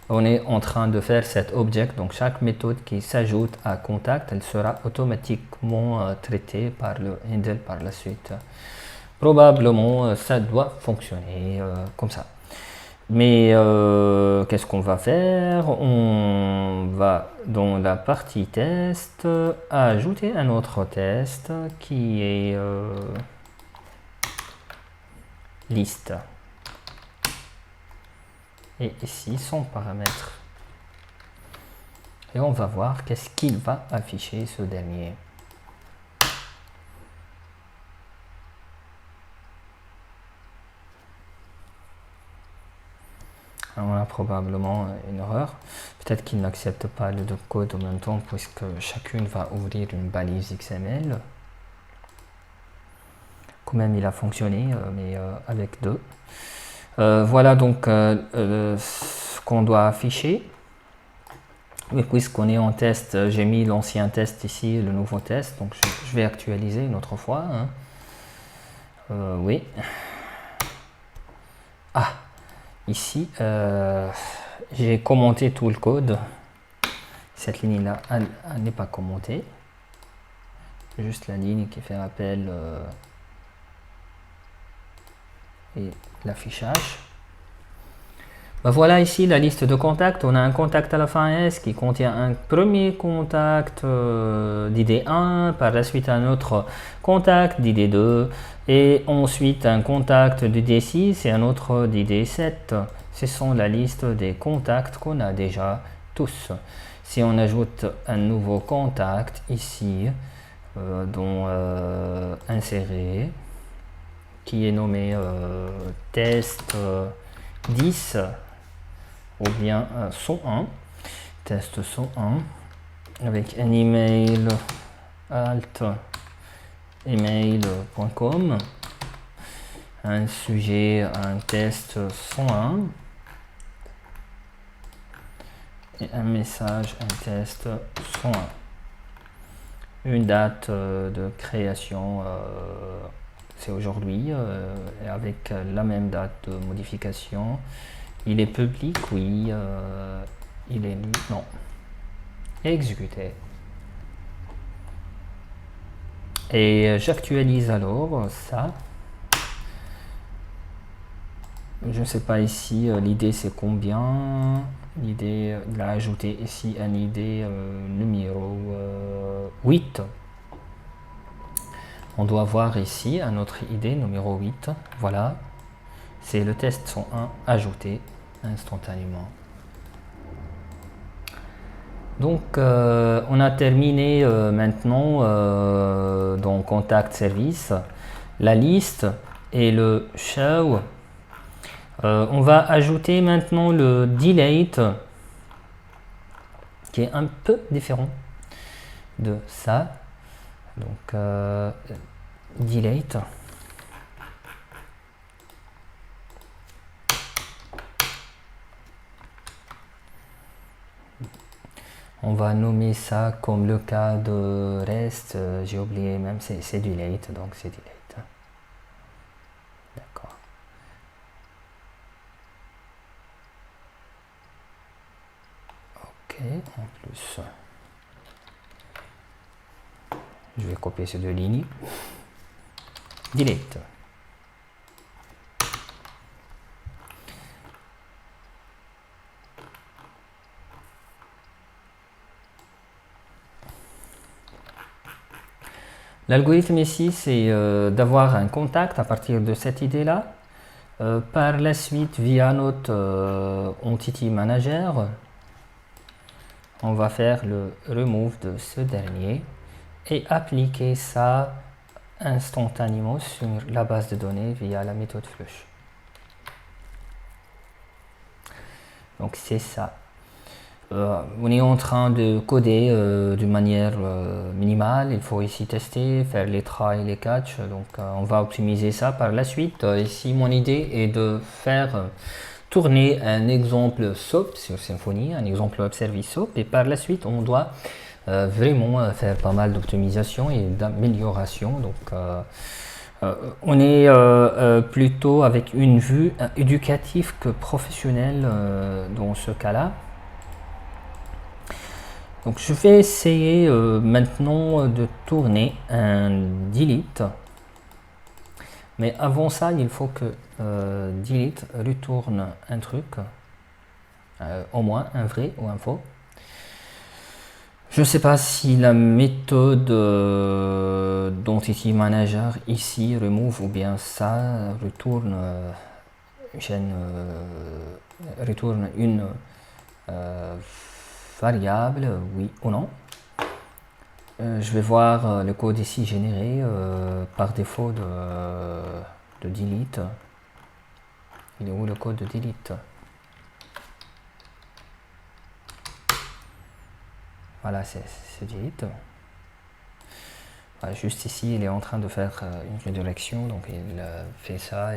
on est en train de faire cet object. Donc chaque méthode qui s'ajoute à contact, elle sera automatiquement traitée par le handle par la suite. Probablement, ça doit fonctionner comme ça. Mais qu'est-ce qu'on va faire? On va dans la partie test ajouter un autre test qui est liste. Et ici son paramètre. Et on va voir qu'est-ce qu'il va afficher ce dernier. On a probablement une erreur. Peut-être qu'il n'accepte pas les deux codes en même temps puisque chacune va ouvrir une balise XML. Quand même, il a fonctionné, mais avec deux. Voilà donc ce qu'on doit afficher. Et puisqu'on est en test, j'ai mis l'ancien test ici, le nouveau test. Donc je vais actualiser une autre fois. Hein. Oui. Ah! Ici, j'ai commenté tout le code. Cette ligne-là, elle n'est pas commentée. Juste la ligne qui fait appel et l'affichage. Ben voilà ici la liste de contacts. On a un contact à la fin S qui contient un premier contact d'ID 1, par la suite un autre contact d'ID 2 et ensuite un contact d'ID 6 et un autre d'ID 7. Ce sont la liste des contacts qu'on a déjà tous. Si on ajoute un nouveau contact ici, dont insérer, qui est nommé test 10 ou bien 101, test 101, avec un email alt email.com, un sujet, un test 101 et un message, un test 101. Une date de création, c'est aujourd'hui, et avec la même date de modification. Il est public, oui. Il est lu, non. Exécuté. Et j'actualise alors ça. Je ne sais pas ici, l'idée c'est combien. L'idée, il a ajouté ici un ID numéro 8. On doit voir ici un autre ID numéro 8. Voilà. C'est le test 101 ajouté instantanément. Donc on a terminé maintenant dans contact service la liste et le show. On va ajouter maintenant le delete qui est un peu différent de ça. Donc delete. On va nommer ça comme le cas de reste. J'ai oublié même, c'est delete, donc c'est delete. D'accord. Ok, en plus, je vais copier ces deux lignes. Delete. L'algorithme ici, c'est d'avoir un contact à partir de cette idée-là. Par la suite, via notre Entity Manager, on va faire le remove de ce dernier et appliquer ça instantanément sur la base de données via la méthode flush. Donc c'est ça. On est en train de coder d'une manière minimale. Il faut ici tester, faire les tries et les catch. Donc on va optimiser ça par la suite. Ici mon idée est de faire tourner un exemple SOAP sur Symfony, un exemple web service SOAP, et par la suite on doit vraiment faire pas mal d'optimisation et d'amélioration. Donc on est plutôt avec une vue éducative que professionnelle dans ce cas-là. Donc je vais essayer maintenant de tourner un delete. Mais avant ça, il faut que delete retourne un truc, au moins un vrai ou un faux. Je ne sais pas si la méthode d'Entity Manager ici remove ou bien ça retourne retourne une variable, oui ou non. Je vais voir le code ici généré par défaut de delete. Il est où le code de delete? Voilà, c'est delete. Voilà, juste ici, il est en train de faire une redirection, donc il fait ça.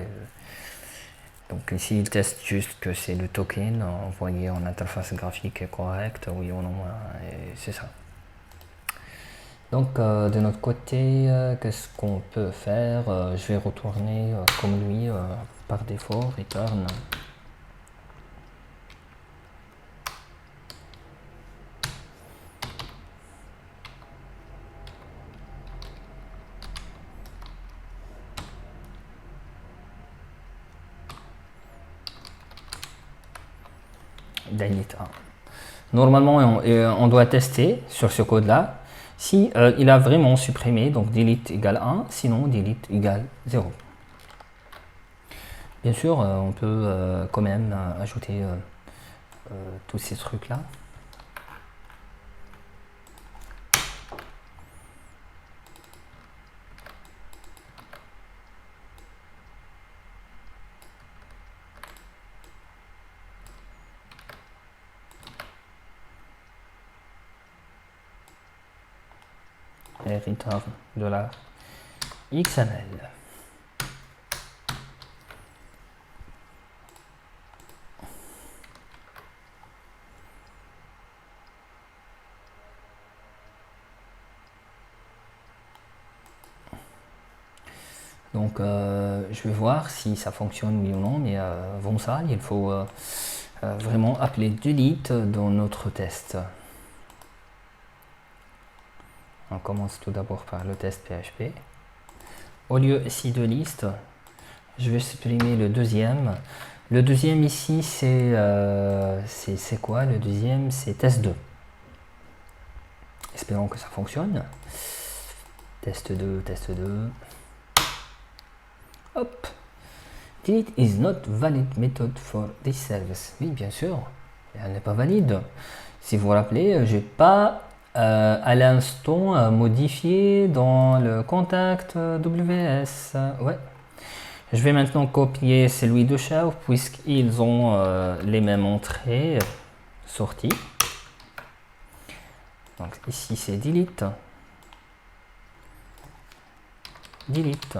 Donc ici, il teste juste que c'est le token envoyé en interface graphique correcte, oui ou non, et c'est ça. Donc de notre côté, qu'est-ce qu'on peut faire? Je vais retourner comme lui par défaut, return. Delete 1. Normalement, on doit tester sur ce code-là si il a vraiment supprimé, donc delete égale 1, sinon delete égale 0. Bien sûr, on peut quand même ajouter tous ces trucs-là. Et return $XML. Donc je vais voir si ça fonctionne oui ou non, mais avant ça, il faut vraiment appeler delete dans notre test. On commence tout d'abord par le test PHP. Au lieu ici de liste, je vais supprimer le deuxième. Le deuxième ici, c'est quoi? Le deuxième, c'est test 2. Espérons que ça fonctionne. Test 2, test 2. Hop. Delete is not valid method for this service. Oui, bien sûr, elle n'est pas valide. Si vous vous rappelez, j'ai pas à l'instant modifié dans le contact WS. Ouais. Je vais maintenant copier celui de Chef puisqu'ils ont les mêmes entrées, sorties. Donc ici c'est delete. Delete.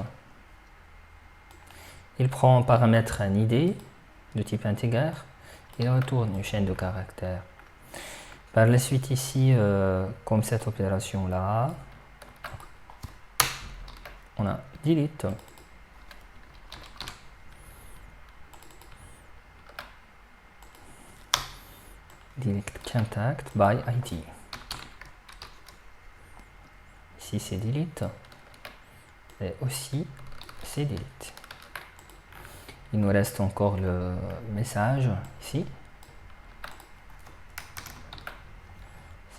Il prend en paramètre un ID de type integer. Il retourne une chaîne de caractères. Par la suite ici, comme cette opération là, on a delete. Delete contact by ID. Ici c'est delete. Et aussi c'est delete. Il nous reste encore le message ici.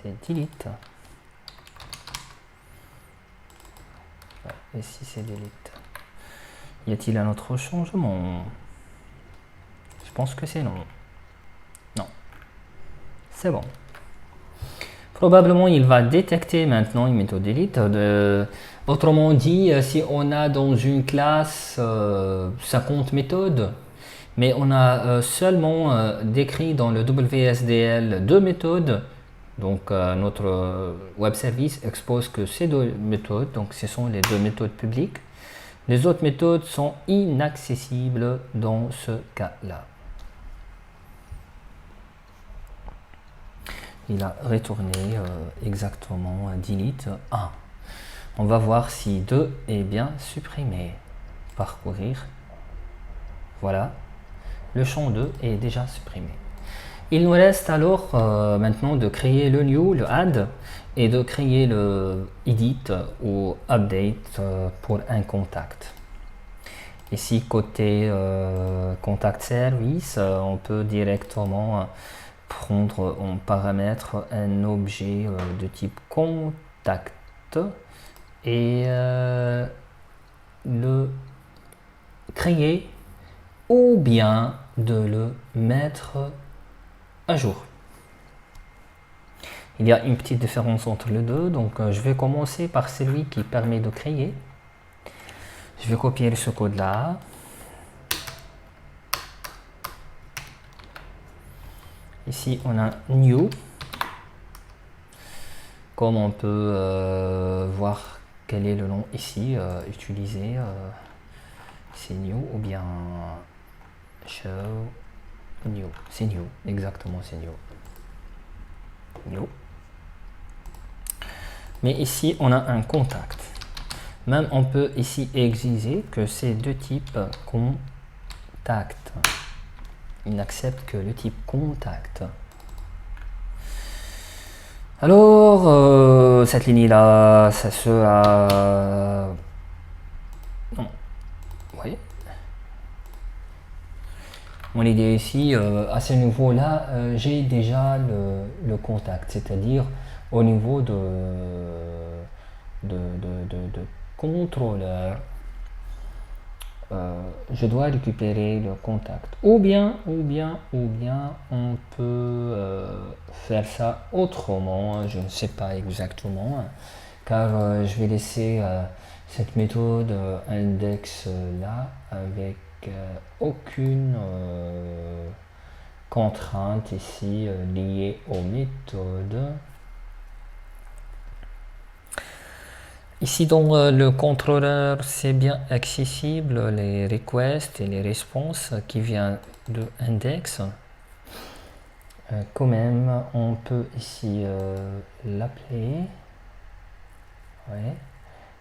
C'est delete. Et si c'est delete. Y a-t-il un autre changement? Je pense que c'est non. Non. C'est bon. Probablement, il va détecter maintenant une méthode delete. Autrement dit, si on a dans une classe 50 méthodes, mais on a seulement décrit dans le WSDL 2 méthodes, donc notre web service expose que ces 2 méthodes, donc ce sont les 2 méthodes publiques. Les autres méthodes sont inaccessibles dans ce cas-là. Il a retourné exactement delete 1. On va voir si 2 est bien supprimé. Parcourir. Voilà. Le champ 2 est déjà supprimé. Il nous reste alors maintenant de créer le new, le add, et de créer le edit ou update pour un contact. Ici, côté contact service, on peut directement prendre en paramètre un objet de type contact et le créer ou bien de le mettre à jour. Il y a une petite différence entre les deux, donc je vais commencer par celui qui permet de créer. Je vais copier ce code là. Ici on a new. Comme on peut voir quel est le nom ici utilisé, c'est new ou bien show new. C'est new, exactement, c'est new. New. Mais ici on a un contact. Même on peut ici exiger que c'est de type contact. Il n'accepte que le type contact. Alors, cette ligne-là, ça sera... Non. Vous voyez? Mon idée ici, à ce niveau-là, j'ai déjà le contact, c'est-à-dire au niveau de contrôleur. Je dois récupérer le contact. Ou bien, on peut faire ça autrement. Je ne sais pas exactement, car je vais laisser cette méthode index là avec aucune contrainte ici liée aux méthodes. Ici dans le contrôleur, c'est bien accessible les requests et les responses qui viennent de index. Quand même, on peut ici l'appeler, ouais,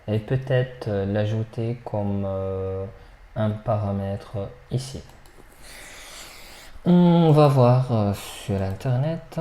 et peut-être l'ajouter comme un paramètre ici. On va voir sur internet.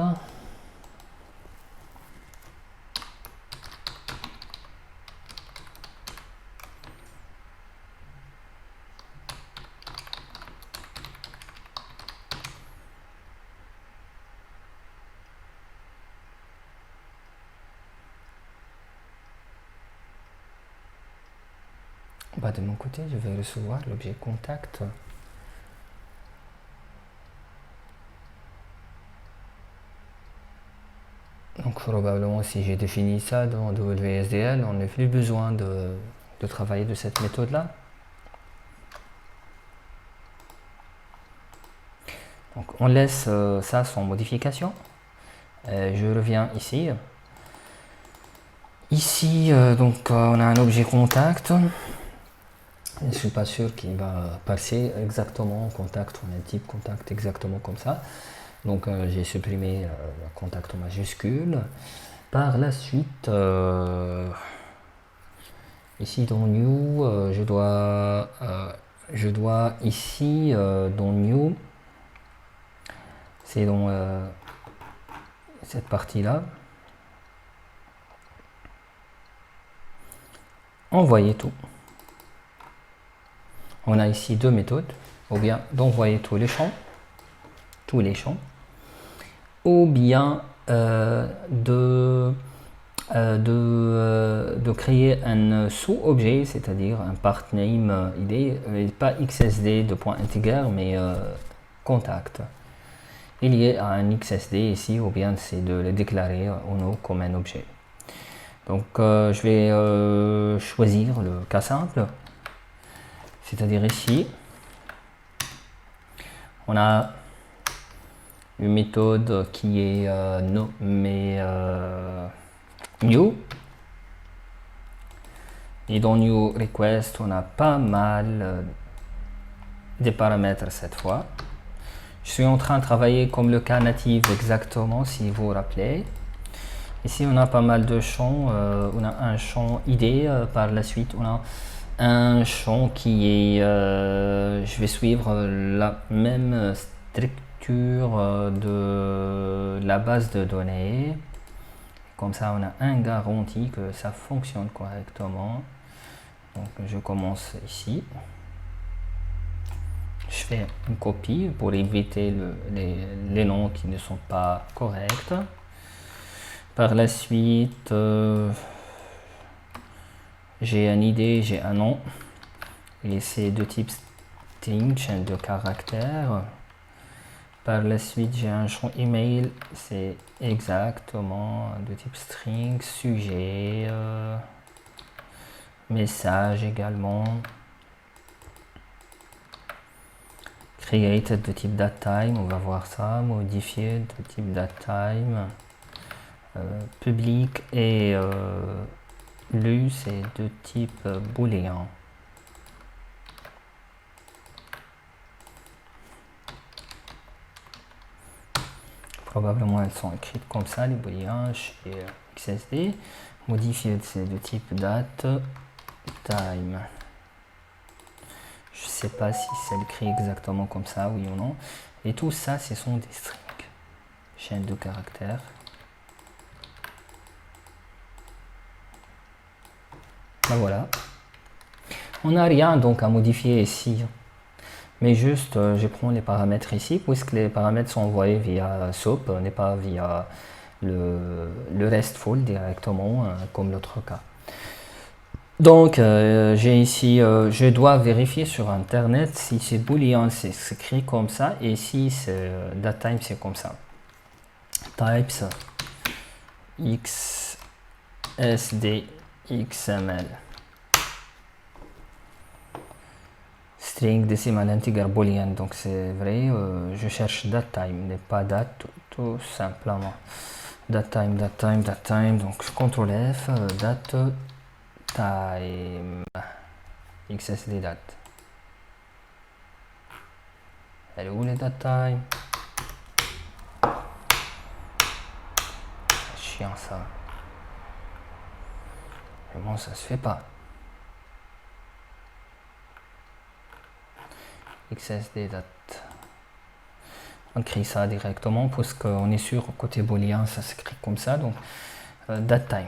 Bah, de mon côté, je vais recevoir l'objet contact. Donc probablement si j'ai défini ça dans WSDL, on n'a plus besoin de travailler de cette méthode-là. Donc on laisse ça sans modification. Je reviens ici. Ici, donc on a un objet contact. Je ne suis pas sûr qu'il va passer exactement en contact, on a un type contact exactement comme ça. Donc j'ai supprimé le contact en majuscule. Par la suite, ici dans new, je dois ici dans new, c'est dans cette partie-là, envoyer tout. On a ici deux méthodes, ou bien d'envoyer tous les champs, ou bien de créer un sous-objet, c'est-à-dire un part name ID, pas XSD de point integer, mais contact. Il y a un XSD ici, ou bien c'est de le déclarer ou non comme un objet. Donc je vais choisir le cas simple, c'est-à-dire ici, on a une méthode qui est nommée new. Et dans new request, on a pas mal des paramètres cette fois. Je suis en train de travailler comme le cas natif exactement, si vous vous rappelez. Ici, on a pas mal de champs. On a un champ ID. Par la suite, on a un champ qui est... je vais suivre la même structure de la base de données. Comme ça, on a un garantie que ça fonctionne correctement. Donc, je commence ici. Je fais une copie pour éviter les noms qui ne sont pas corrects. Par la suite, j'ai un ID, j'ai un nom. Et c'est de type string, chaîne de caractères. Par la suite, j'ai un champ email, c'est exactement de type string, sujet, message également. Created de type datetime, on va voir ça. Modifié de type datetime. Public et lu, c'est de type booléen. Probablement elles sont écrites comme ça, les booléens chez XSD. Modifié, c'est de type date, time. Je ne sais pas si c'est écrit exactement comme ça, oui ou non. Et tout ça, ce sont des strings. Chaîne de caractères. Ben voilà. On n'a rien donc à modifier ici. Mais juste, je prends les paramètres ici, puisque les paramètres sont envoyés via SOAP, n'est pas via le RESTful directement, comme l'autre cas. Donc, j'ai ici, je dois vérifier sur Internet si c'est boolean, c'est écrit comme ça, et si c'est datetime, c'est comme ça. Types XSD XML. String decimal integer boolean, donc c'est vrai, je cherche datetime, n'est pas date, tout simplement. Datetime, donc CTRL F, datetime, XSD date. Elle est où les datetime? C'est chiant ça. Comment ça se fait pas? XSD date. On crée ça directement parce qu'on est sûr côté booléen ça s'écrit comme ça, donc datetime.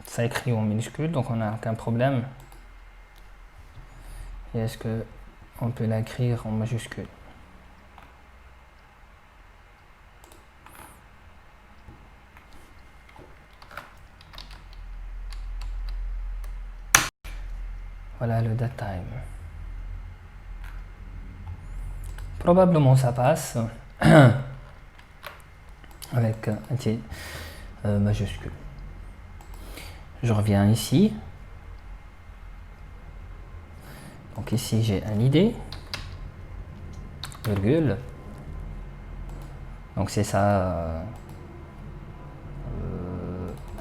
Ça écrit en minuscule, donc on n'a aucun problème. Et est-ce que on peut l'écrire en majuscule? Voilà le datetime. Probablement ça passe avec un T majuscule. Je reviens ici. Donc ici j'ai un ID, virgule. Donc c'est ça,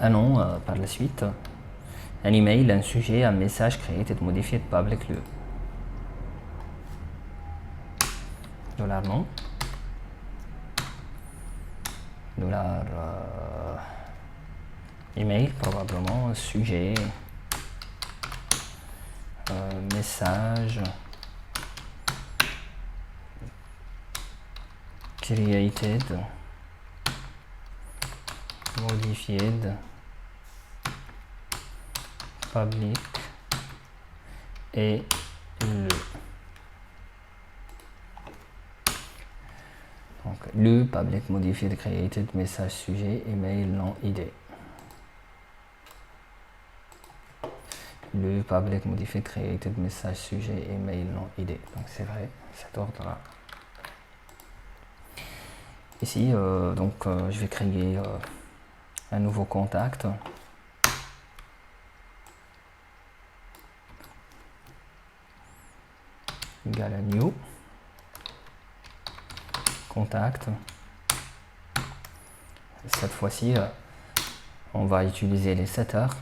un nom par la suite. Un email, un sujet, un message created, modified, public lieu. Dollar nom. Dollar email, probablement, sujet, message, created, modified, public et le. Donc Le public modified created message sujet email non ID. Le public modified created message sujet email non ID. Donc c'est vrai, cet ordre là. Ici je vais créer un nouveau contact. Égal à new contact. Cette fois-ci, on va utiliser les setters.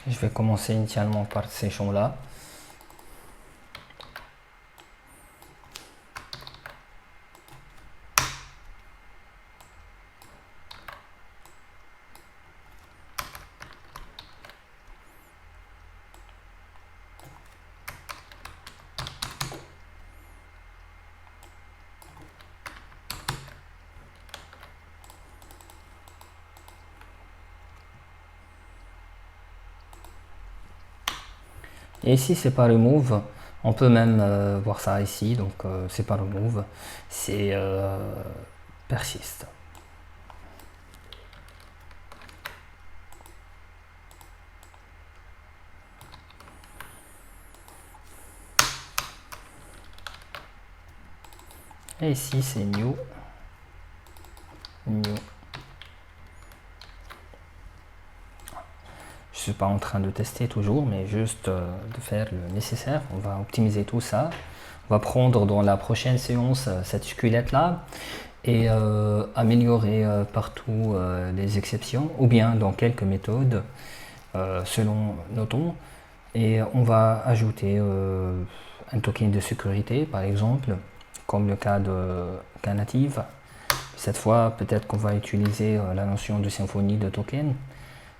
Je vais commencer initialement par ces champs-là. Et ici c'est pas remove, on peut même voir ça ici, donc c'est pas remove, c'est persiste. Et ici c'est new. Je suis pas en train de tester toujours, mais juste de faire le nécessaire. On va optimiser tout ça. On va prendre dans la prochaine séance cette squelette là et améliorer partout les exceptions ou bien dans quelques méthodes selon nos tons. Et on va ajouter un token de sécurité par exemple, comme le cas de Knative. Cette fois, peut-être qu'on va utiliser la notion de symphonie de token.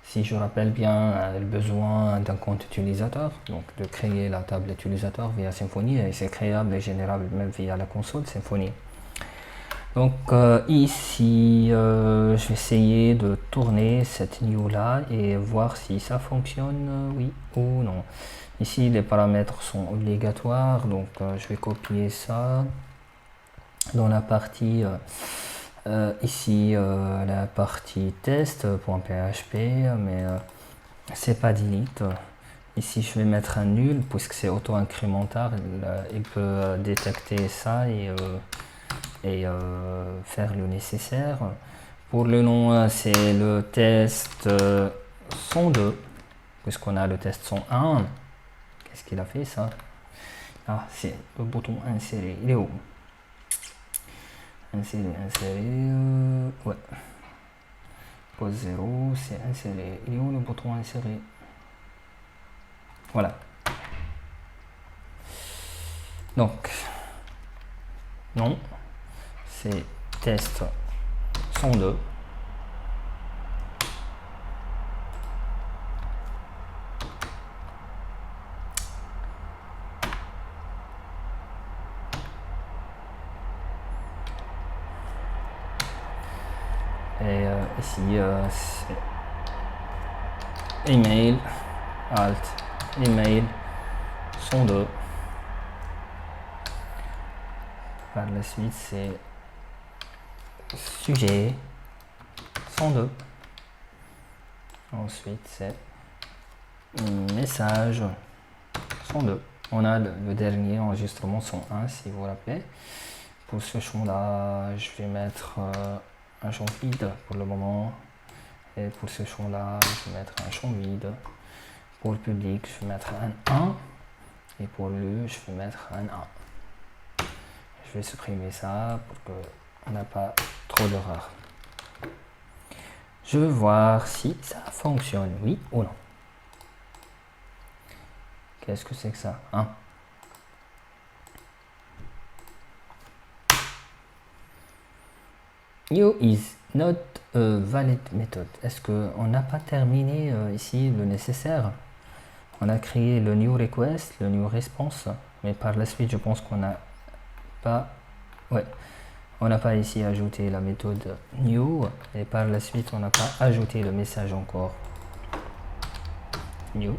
Si je rappelle bien le besoin d'un compte utilisateur, donc de créer la table utilisateur via Symfony, et c'est créable et générable même via la console Symfony. Donc ici, je vais essayer de tourner cette new là et voir si ça fonctionne, oui ou non. Ici, les paramètres sont obligatoires, donc je vais copier ça dans la partie ici la partie test.php, mais c'est pas delete. Ici je vais mettre un nul puisque c'est auto-incrémental, il peut détecter ça et faire le nécessaire. Pour le nom, c'est le test 102 puisqu'on a le test 101. Qu'est-ce qu'il a fait ça? Ah, c'est le bouton insérer, il est où? Insérer, ouais. Pose 0, c'est insérer. Il est où le bouton insérer? Voilà. Donc, non, c'est test 102. Et ici, c'est email, alt, email, 102. Par la suite, c'est sujet, 102. Ensuite, c'est message, 102. On a le dernier enregistrement 101, si vous vous rappelez. Pour ce champ-là, je vais mettre un champ vide pour le moment. Et pour ce champ-là, je vais mettre un champ vide. Pour le public, je vais mettre un 1. Et pour lui, je vais mettre un 1. Je vais supprimer ça pour qu'on n'a pas trop d'erreurs. Je veux voir si ça fonctionne, oui ou non. Qu'est-ce que c'est que ça, hein? New is not a valid method. Est-ce qu'on n'a pas terminé ici le nécessaire? On a créé le new request, le new response, mais par la suite, je pense qu'on n'a pas... Ouais, on n'a pas ici ajouté la méthode new, et par la suite, on n'a pas ajouté le message encore. New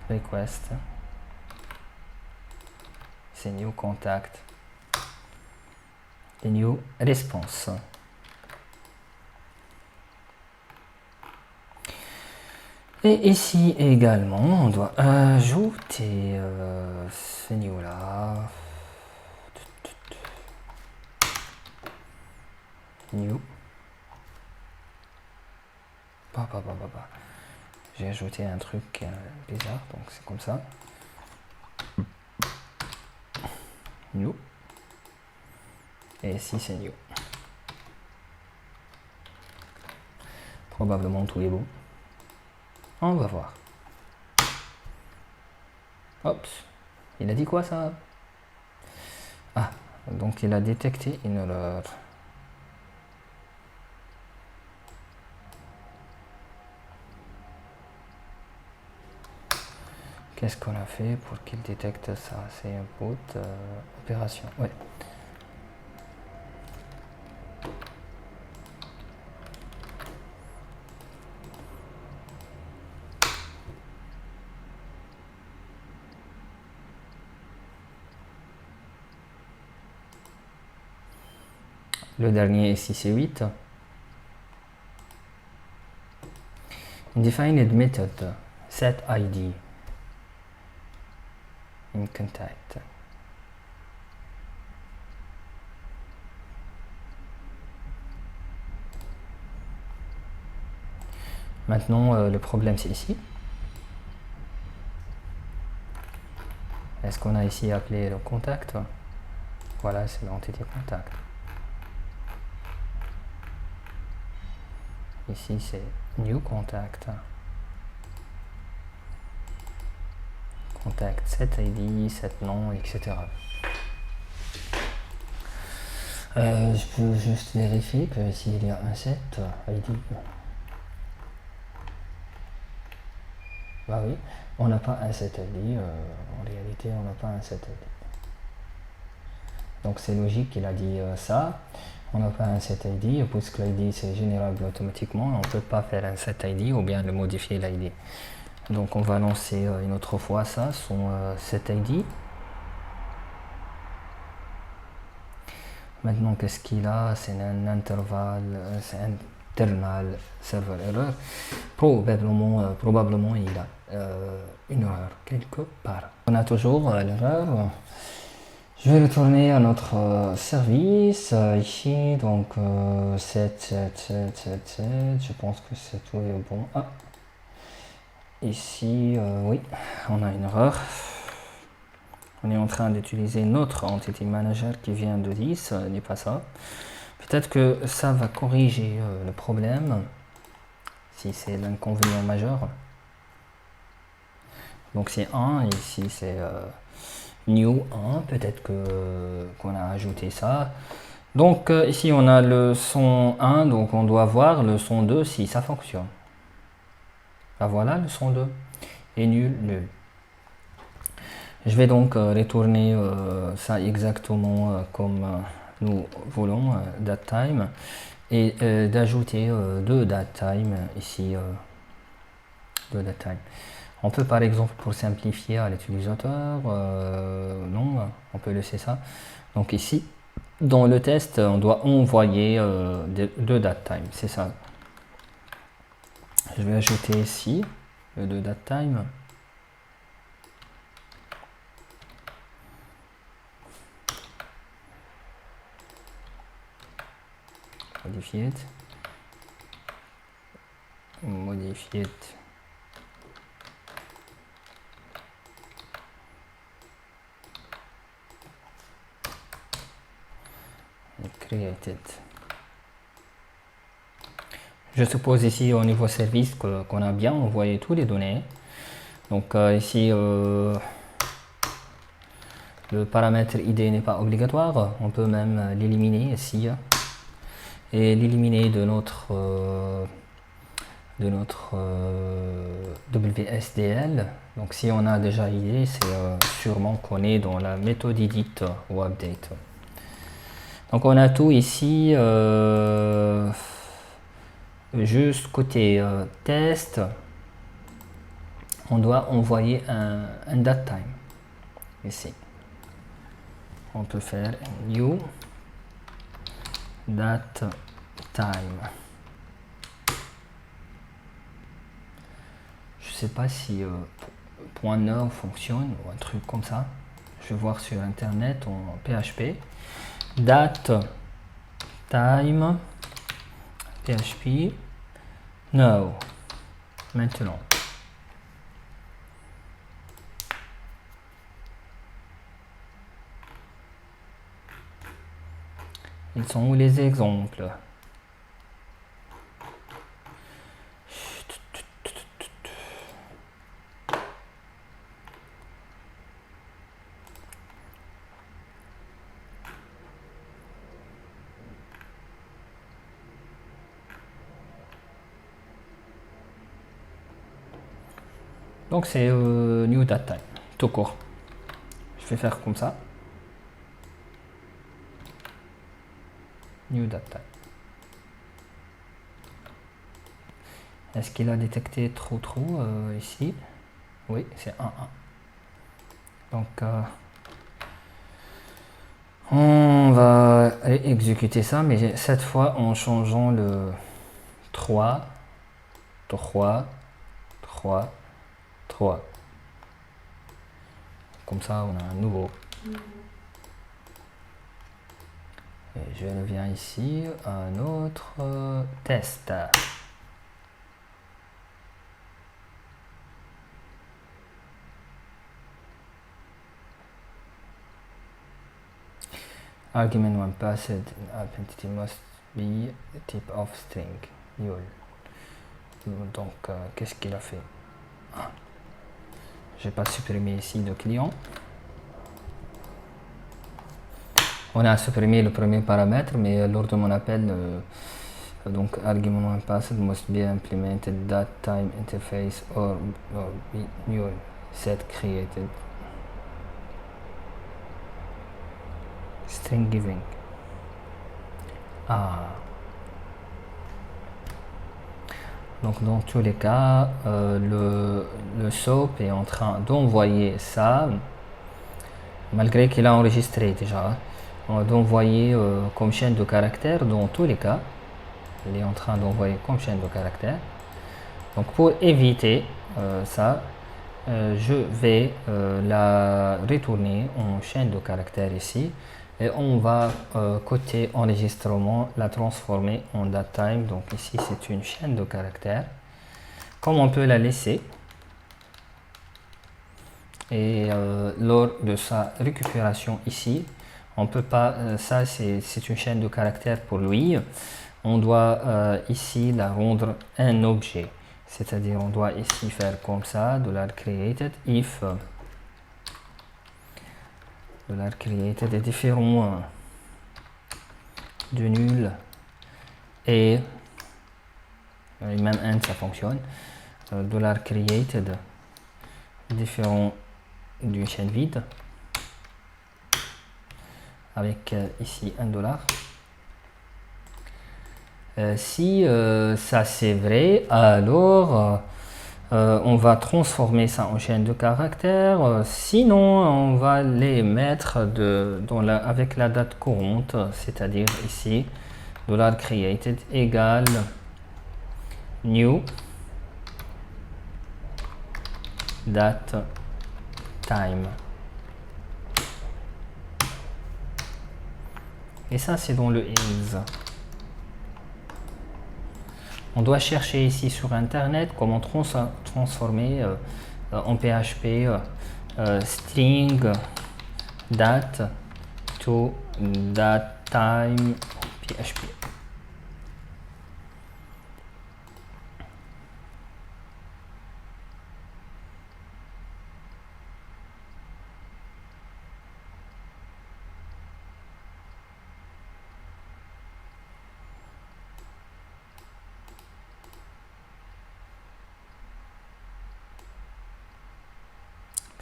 request, c'est new contact et new response. Et ici également, on doit ajouter ce new là. New. J'ai ajouté un truc bizarre, donc c'est comme ça. New. Et ici c'est new. Probablement tout est bon. On va voir. Oups. Il a dit quoi ça? Ah, donc il a détecté une erreur. Qu'est-ce qu'on a fait pour qu'il détecte ça? C'est input, opération. Ouais. Le dernier ici c'est 8. Defined method set ID in contact. Maintenant le problème c'est ici. Est-ce qu'on a ici appelé le contact? Voilà, c'est l'entité contact. Ici c'est new contact. Contact set ID, set nom, etc. Je peux juste vérifier que s'il y a un set ID. Bah oui, on n'a pas un set ID, en réalité on n'a pas un set ID. Donc c'est logique qu'il a dit ça. On n'a pas un set ID, puisque l'ID c'est générable automatiquement, on ne peut pas faire un set ID ou bien le modifier l'ID. Donc on va lancer une autre fois ça, son set ID. Maintenant qu'est-ce qu'il a? C'est un intervalle, c'est internal server error. Probablement il a une erreur quelque part. On a toujours l'erreur. Je vais retourner à notre service ici, donc 7, 7, 7, 7, 7, je pense que c'est tout est bon. Ah. Ici, oui, on a une erreur. On est en train d'utiliser notre entity manager qui vient de 10, ce n'est pas ça. Peut-être que ça va corriger le problème, si c'est l'inconvénient majeur. Donc c'est 1, ici c'est new 1, peut-être qu'on a ajouté ça. Donc ici on a le son 1, donc on doit voir le son 2 si ça fonctionne. Ah, voilà le son 2 est nul, nul. Je vais donc retourner ça exactement comme nous voulons, datetime, et d'ajouter deux datetime ici, deux datetime. On peut par exemple, pour simplifier à l'utilisateur, non, on peut laisser ça. Donc ici, dans le test, on doit envoyer deux datetime, c'est ça. Je vais ajouter ici le deux datetime. Modified. Modified. created. Je suppose ici au niveau service qu'on a bien envoyé tous les données. Donc ici le paramètre ID n'est pas obligatoire, on peut même l'éliminer ici et l'éliminer de notre WSDL. Donc si on a déjà ID, c'est sûrement qu'on est dans la méthode edit ou update. Donc on a tout ici. Juste côté test, on doit envoyer un datetime ici. On peut faire new datetime. Je sais pas si .9 fonctionne ou un truc comme ça. Je vais voir sur internet en PHP. Datetime PHP no. Maintenant. Ils sont où les exemples? Donc c'est new datetime, tout court. Je vais faire comme ça. New datetime. Est-ce qu'il a détecté trop ici? Oui, c'est 1, 1. Donc on va exécuter ça, mais cette fois en changeant le 3, 3, 3, 3. Comme ça, on a un nouveau. Et je reviens ici, un autre test. Argument when passed in app entity must be type of string. Donc, qu'est-ce qu'il a fait? Je n'ai pas supprimé ici le client. On a supprimé le premier paramètre, mais lors de mon appel, donc argument when passed must be implemented that time interface or new set created. String giving. Donc dans tous les cas, le SOAP est en train d'envoyer ça, malgré qu'il a enregistré déjà, d'envoyer comme chaîne de caractères dans tous les cas. Il est en train d'envoyer comme chaîne de caractères. Donc pour éviter ça, je vais la retourner en chaîne de caractères ici. Et on va, côté enregistrement, la transformer en datetime. Donc ici, c'est une chaîne de caractères. Comme on peut la laisser. Et lors de sa récupération ici, on peut pas, ça c'est une chaîne de caractères pour lui. On doit ici la rendre un objet. C'est-à-dire, on doit ici faire comme ça, $created if $created est différent de nul et même end ça fonctionne. $created différent d'une chaîne vide avec ici $. Si ça c'est vrai, alors on va transformer ça en chaîne de caractères. Sinon, on va les mettre avec la date courante, c'est-à-dire ici, $created égale new date time. Et ça, c'est dans le else. On doit chercher ici sur internet comment transformer en PHP string date to datetime PHP.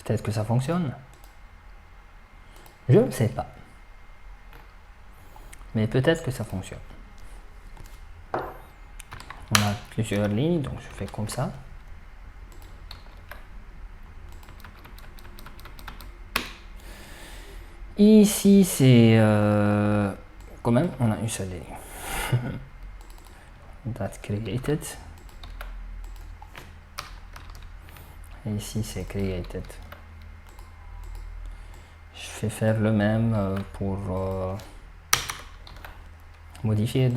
Peut-être que ça fonctionne. Je ne sais pas. Mais peut-être que ça fonctionne. On a plusieurs lignes, donc je fais comme ça. Ici, c'est quand même, on a une seule ligne. Date created. Et ici, c'est created. Je vais faire le même pour modifier.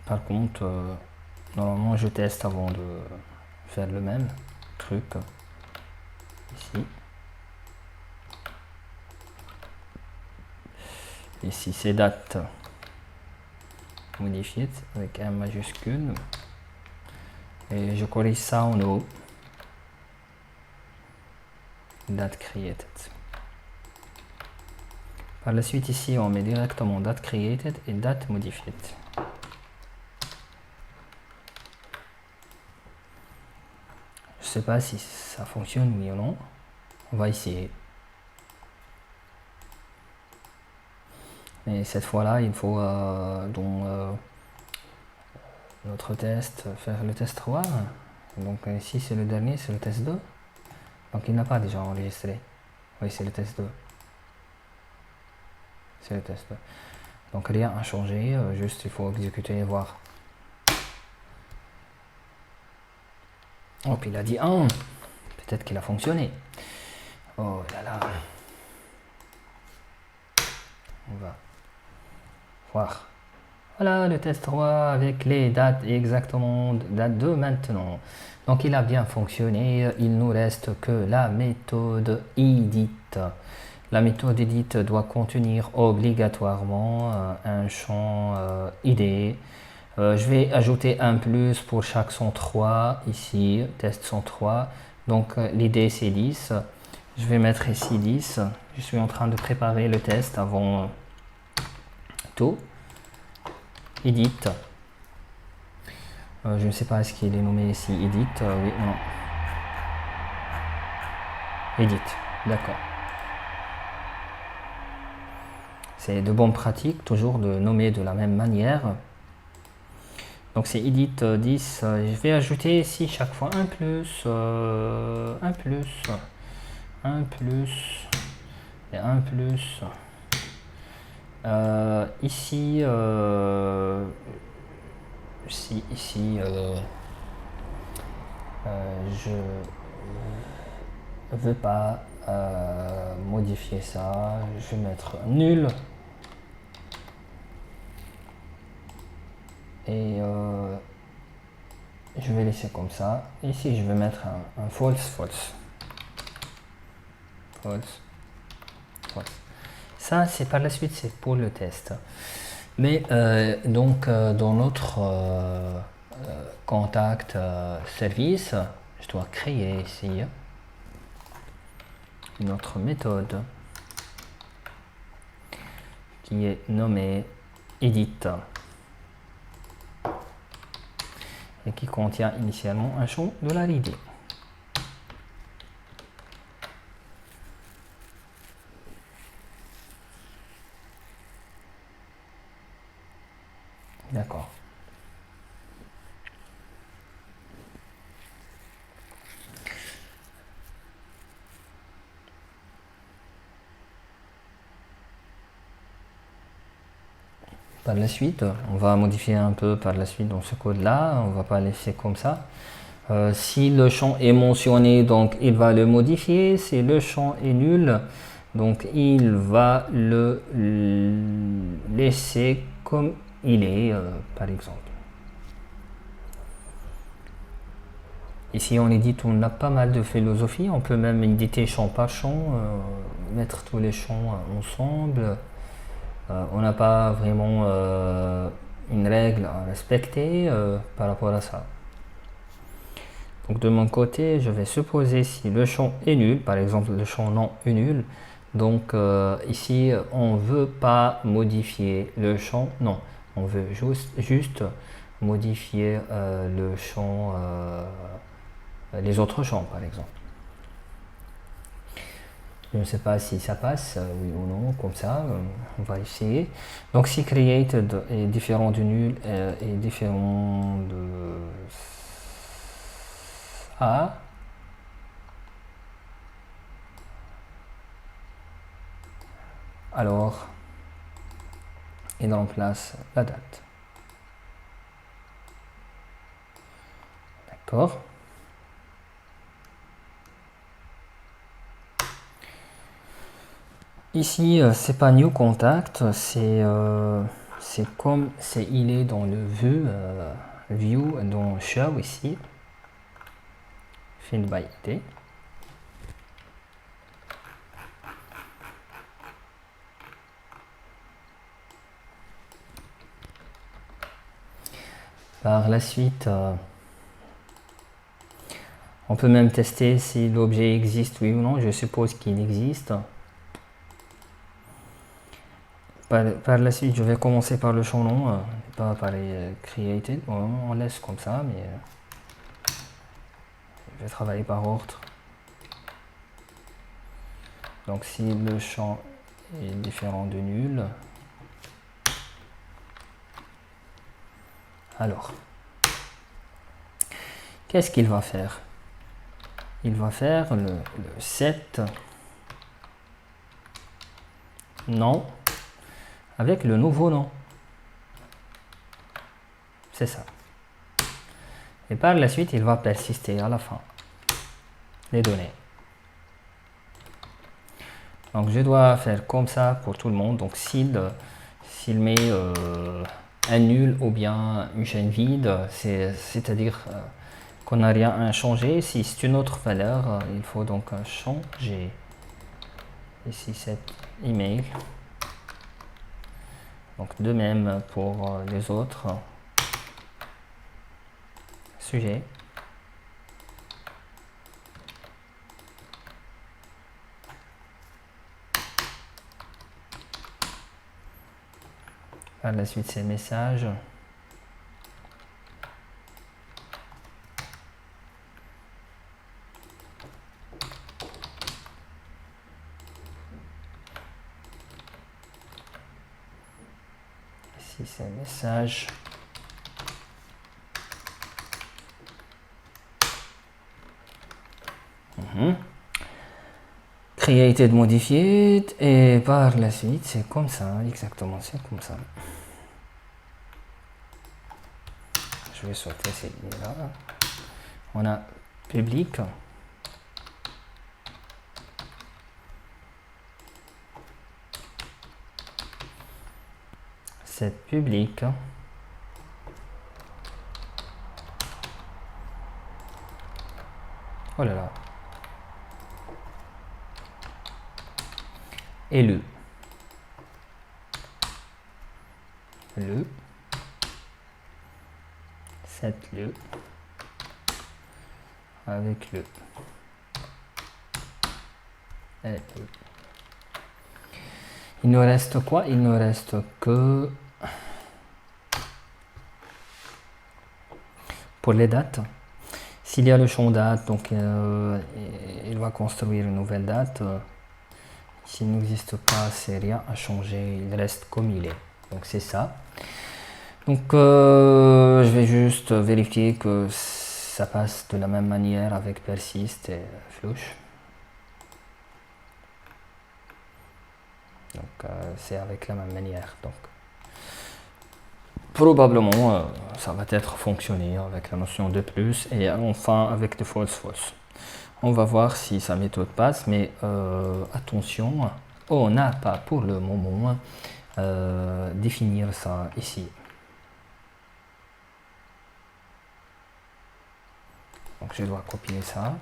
Par contre, normalement, je teste avant de faire le même truc. Ici. Ici, c'est date modifiée avec un majuscule. Et je corrige ça en haut. Date created. Par la suite, ici, on met directement date created et date modified. Je ne sais pas si ça fonctionne oui ou non. On va essayer. Mais cette fois-là, il faut dans notre test faire le test 3. Donc ici, c'est le dernier, c'est le test 2. Donc il n'a pas déjà enregistré. Oui, c'est le test 2. C'est le test 2. Donc rien à changer, juste il faut exécuter et voir. Oh, puis il a dit 1. Peut-être qu'il a fonctionné. Oh là là. On va voir. Voilà le test 3 avec les dates exactement, date de maintenant. Donc il a bien fonctionné, il nous reste que la méthode edit. La méthode edit doit contenir obligatoirement un champ ID. Je vais ajouter un plus pour chaque 103 ici, test 103. Donc l'ID c'est 10. Je vais mettre ici 10. Je suis en train de préparer le test avant tout. Edit. Je ne sais pas est-ce qu'il est nommé ici edit. Oui, non. Edit. D'accord. C'est de bonnes pratiques, toujours de nommer de la même manière. Donc c'est edit 10. Je vais ajouter ici chaque fois un plus, un plus, un plus et un plus. Ici, ici, je ne veux pas modifier ça. Je vais mettre nul. Et je vais laisser comme ça. Ici, je vais mettre un false, false. False, false. Ça, c'est par la suite, c'est pour le test. Mais donc, dans notre contact service, je dois créer ici une autre méthode qui est nommée edit et qui contient initialement un champ de la ID. D'accord. Par la suite, on va modifier un peu par la suite dans ce code-là. On ne va pas laisser comme ça. Si le champ est mentionné, donc il va le modifier. Si le champ est nul, donc il va le laisser comme il est, par exemple. Ici, on édite, on a pas mal de philosophie. On peut même éditer champ par champ, mettre tous les champs ensemble. On n'a pas vraiment une règle à respecter par rapport à ça. Donc de mon côté, je vais supposer si le champ est nul, par exemple le champ non est nul. Donc ici, on ne veut pas modifier le champ, non, on veut juste modifier le champ, les autres champs par exemple. Je ne sais pas si ça passe, oui ou non, comme ça, on va essayer. Donc si created est différent de nul est différent de ça, alors il remplace la date. D'accord. Ici, c'est pas new contact, c'est comme il est dans le view dans show ici, field by id. Par la suite, on peut même tester si l'objet existe, oui ou non. Je suppose qu'il existe. Par la suite, je vais commencer par le champ nom, pas par les created. On laisse comme ça, mais je vais travailler par ordre. Donc si le champ est différent de nul, alors, qu'est-ce qu'il va faire? Il va faire le set nom avec le nouveau nom. C'est ça. Et par la suite, il va persister à la fin les données. Donc je dois faire comme ça pour tout le monde. Donc s'il met un nul ou bien une chaîne vide, c'est-à-dire qu'on n'a rien à changer. Si c'est une autre valeur, il faut donc changer. Ici cet email. Donc de même pour les autres sujets. Par la suite, ces messages. Ici, ces messages. Created, modifié, et par la suite, c'est comme ça, exactement, c'est comme ça. Je vais sauter cette ligne-là. On a public. Set public. Oh là là. Et le set le avec le et le. Il nous reste quoi? Il ne reste que pour les dates. S'il y a le champ date, donc il va construire une nouvelle date. S'il n'existe pas, c'est rien à changer, il reste comme il est. Donc c'est ça. Donc je vais juste vérifier que ça passe de la même manière avec persist et flush. Donc c'est avec la même manière. Donc probablement ça va être fonctionné avec la notion de plus et enfin avec le false. On va voir si sa méthode passe, mais attention, on n'a pas pour le moment définir ça ici. Donc je dois copier ça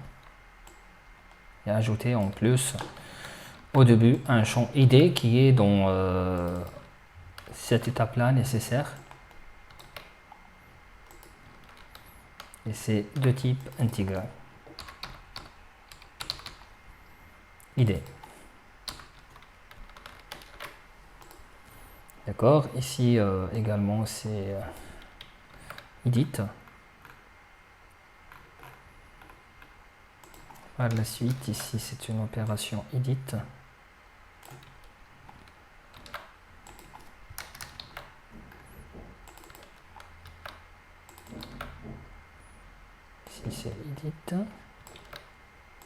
et ajouter en plus au début un champ ID qui est dans cette étape-là nécessaire. Et c'est de type intégral. ID. D'accord, ici également c'est edit. Par la suite, ici c'est une opération edit. Ici c'est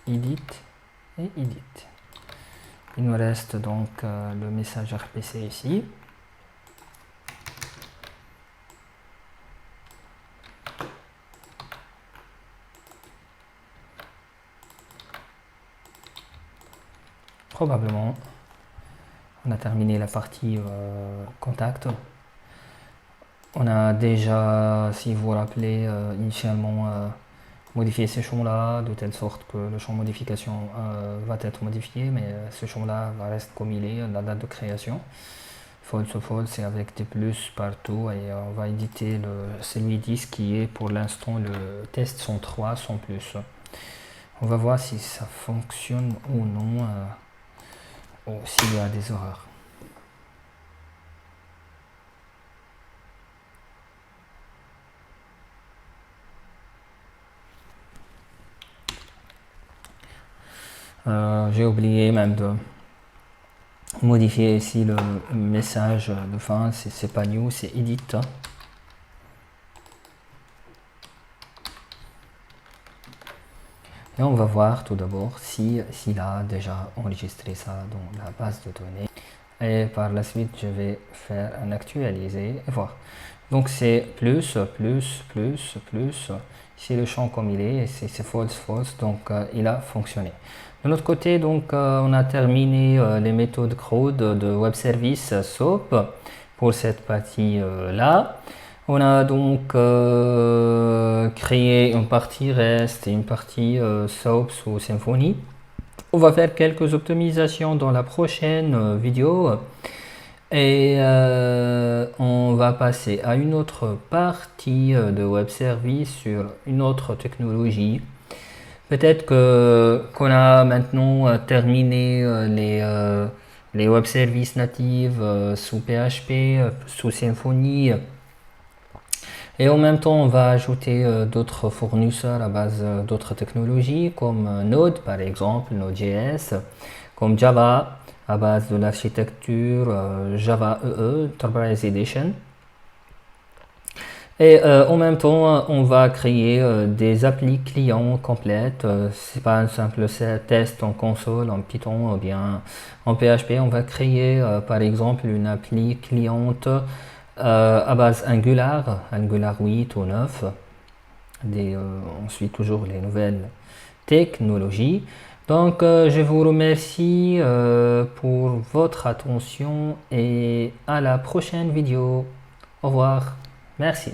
edit et edit. Il nous reste donc le message RPC ici. Probablement, on a terminé la partie contact. On a déjà, si vous vous rappelez, initialement modifié ces champs-là de telle sorte que le champ modification va être modifié, mais ce champ-là va rester comme il est, la date de création. False, c'est avec des plus partout et on va éditer celui 10 qui est pour l'instant le test 103 sans plus. On va voir si ça fonctionne ou non, ou s'il y a des erreurs. J'ai oublié même de modifier ici le message de fin, c'est pas new, c'est edit. Et on va voir tout d'abord s'il a déjà enregistré ça dans la base de données. Et par la suite, je vais faire un actualiser et voir. Donc c'est plus. Ici le champ comme il est, c'est false, donc il a fonctionné. De notre côté, donc, on a terminé les méthodes CRUD de web service SOAP pour cette partie-là. On a donc créé une partie REST et une partie SOAP sous Symfony. On va faire quelques optimisations dans la prochaine vidéo. Et on va passer à une autre partie de web service sur une autre technologie. Peut-être qu'on a maintenant terminé les web services natives sous PHP, sous Symfony. Et en même temps, on va ajouter d'autres fournisseurs à base d'autres technologies comme Node par exemple, Node.js, comme Java à base de l'architecture Java EE, Enterprise Edition. Et en même temps, on va créer des applis clients complètes. C'est pas un simple test en console, en Python ou bien en PHP. On va créer par exemple une appli cliente à base Angular 8 ou 9. On suit toujours les nouvelles technologies. Donc je vous remercie pour votre attention et à la prochaine vidéo. Au revoir. Merci.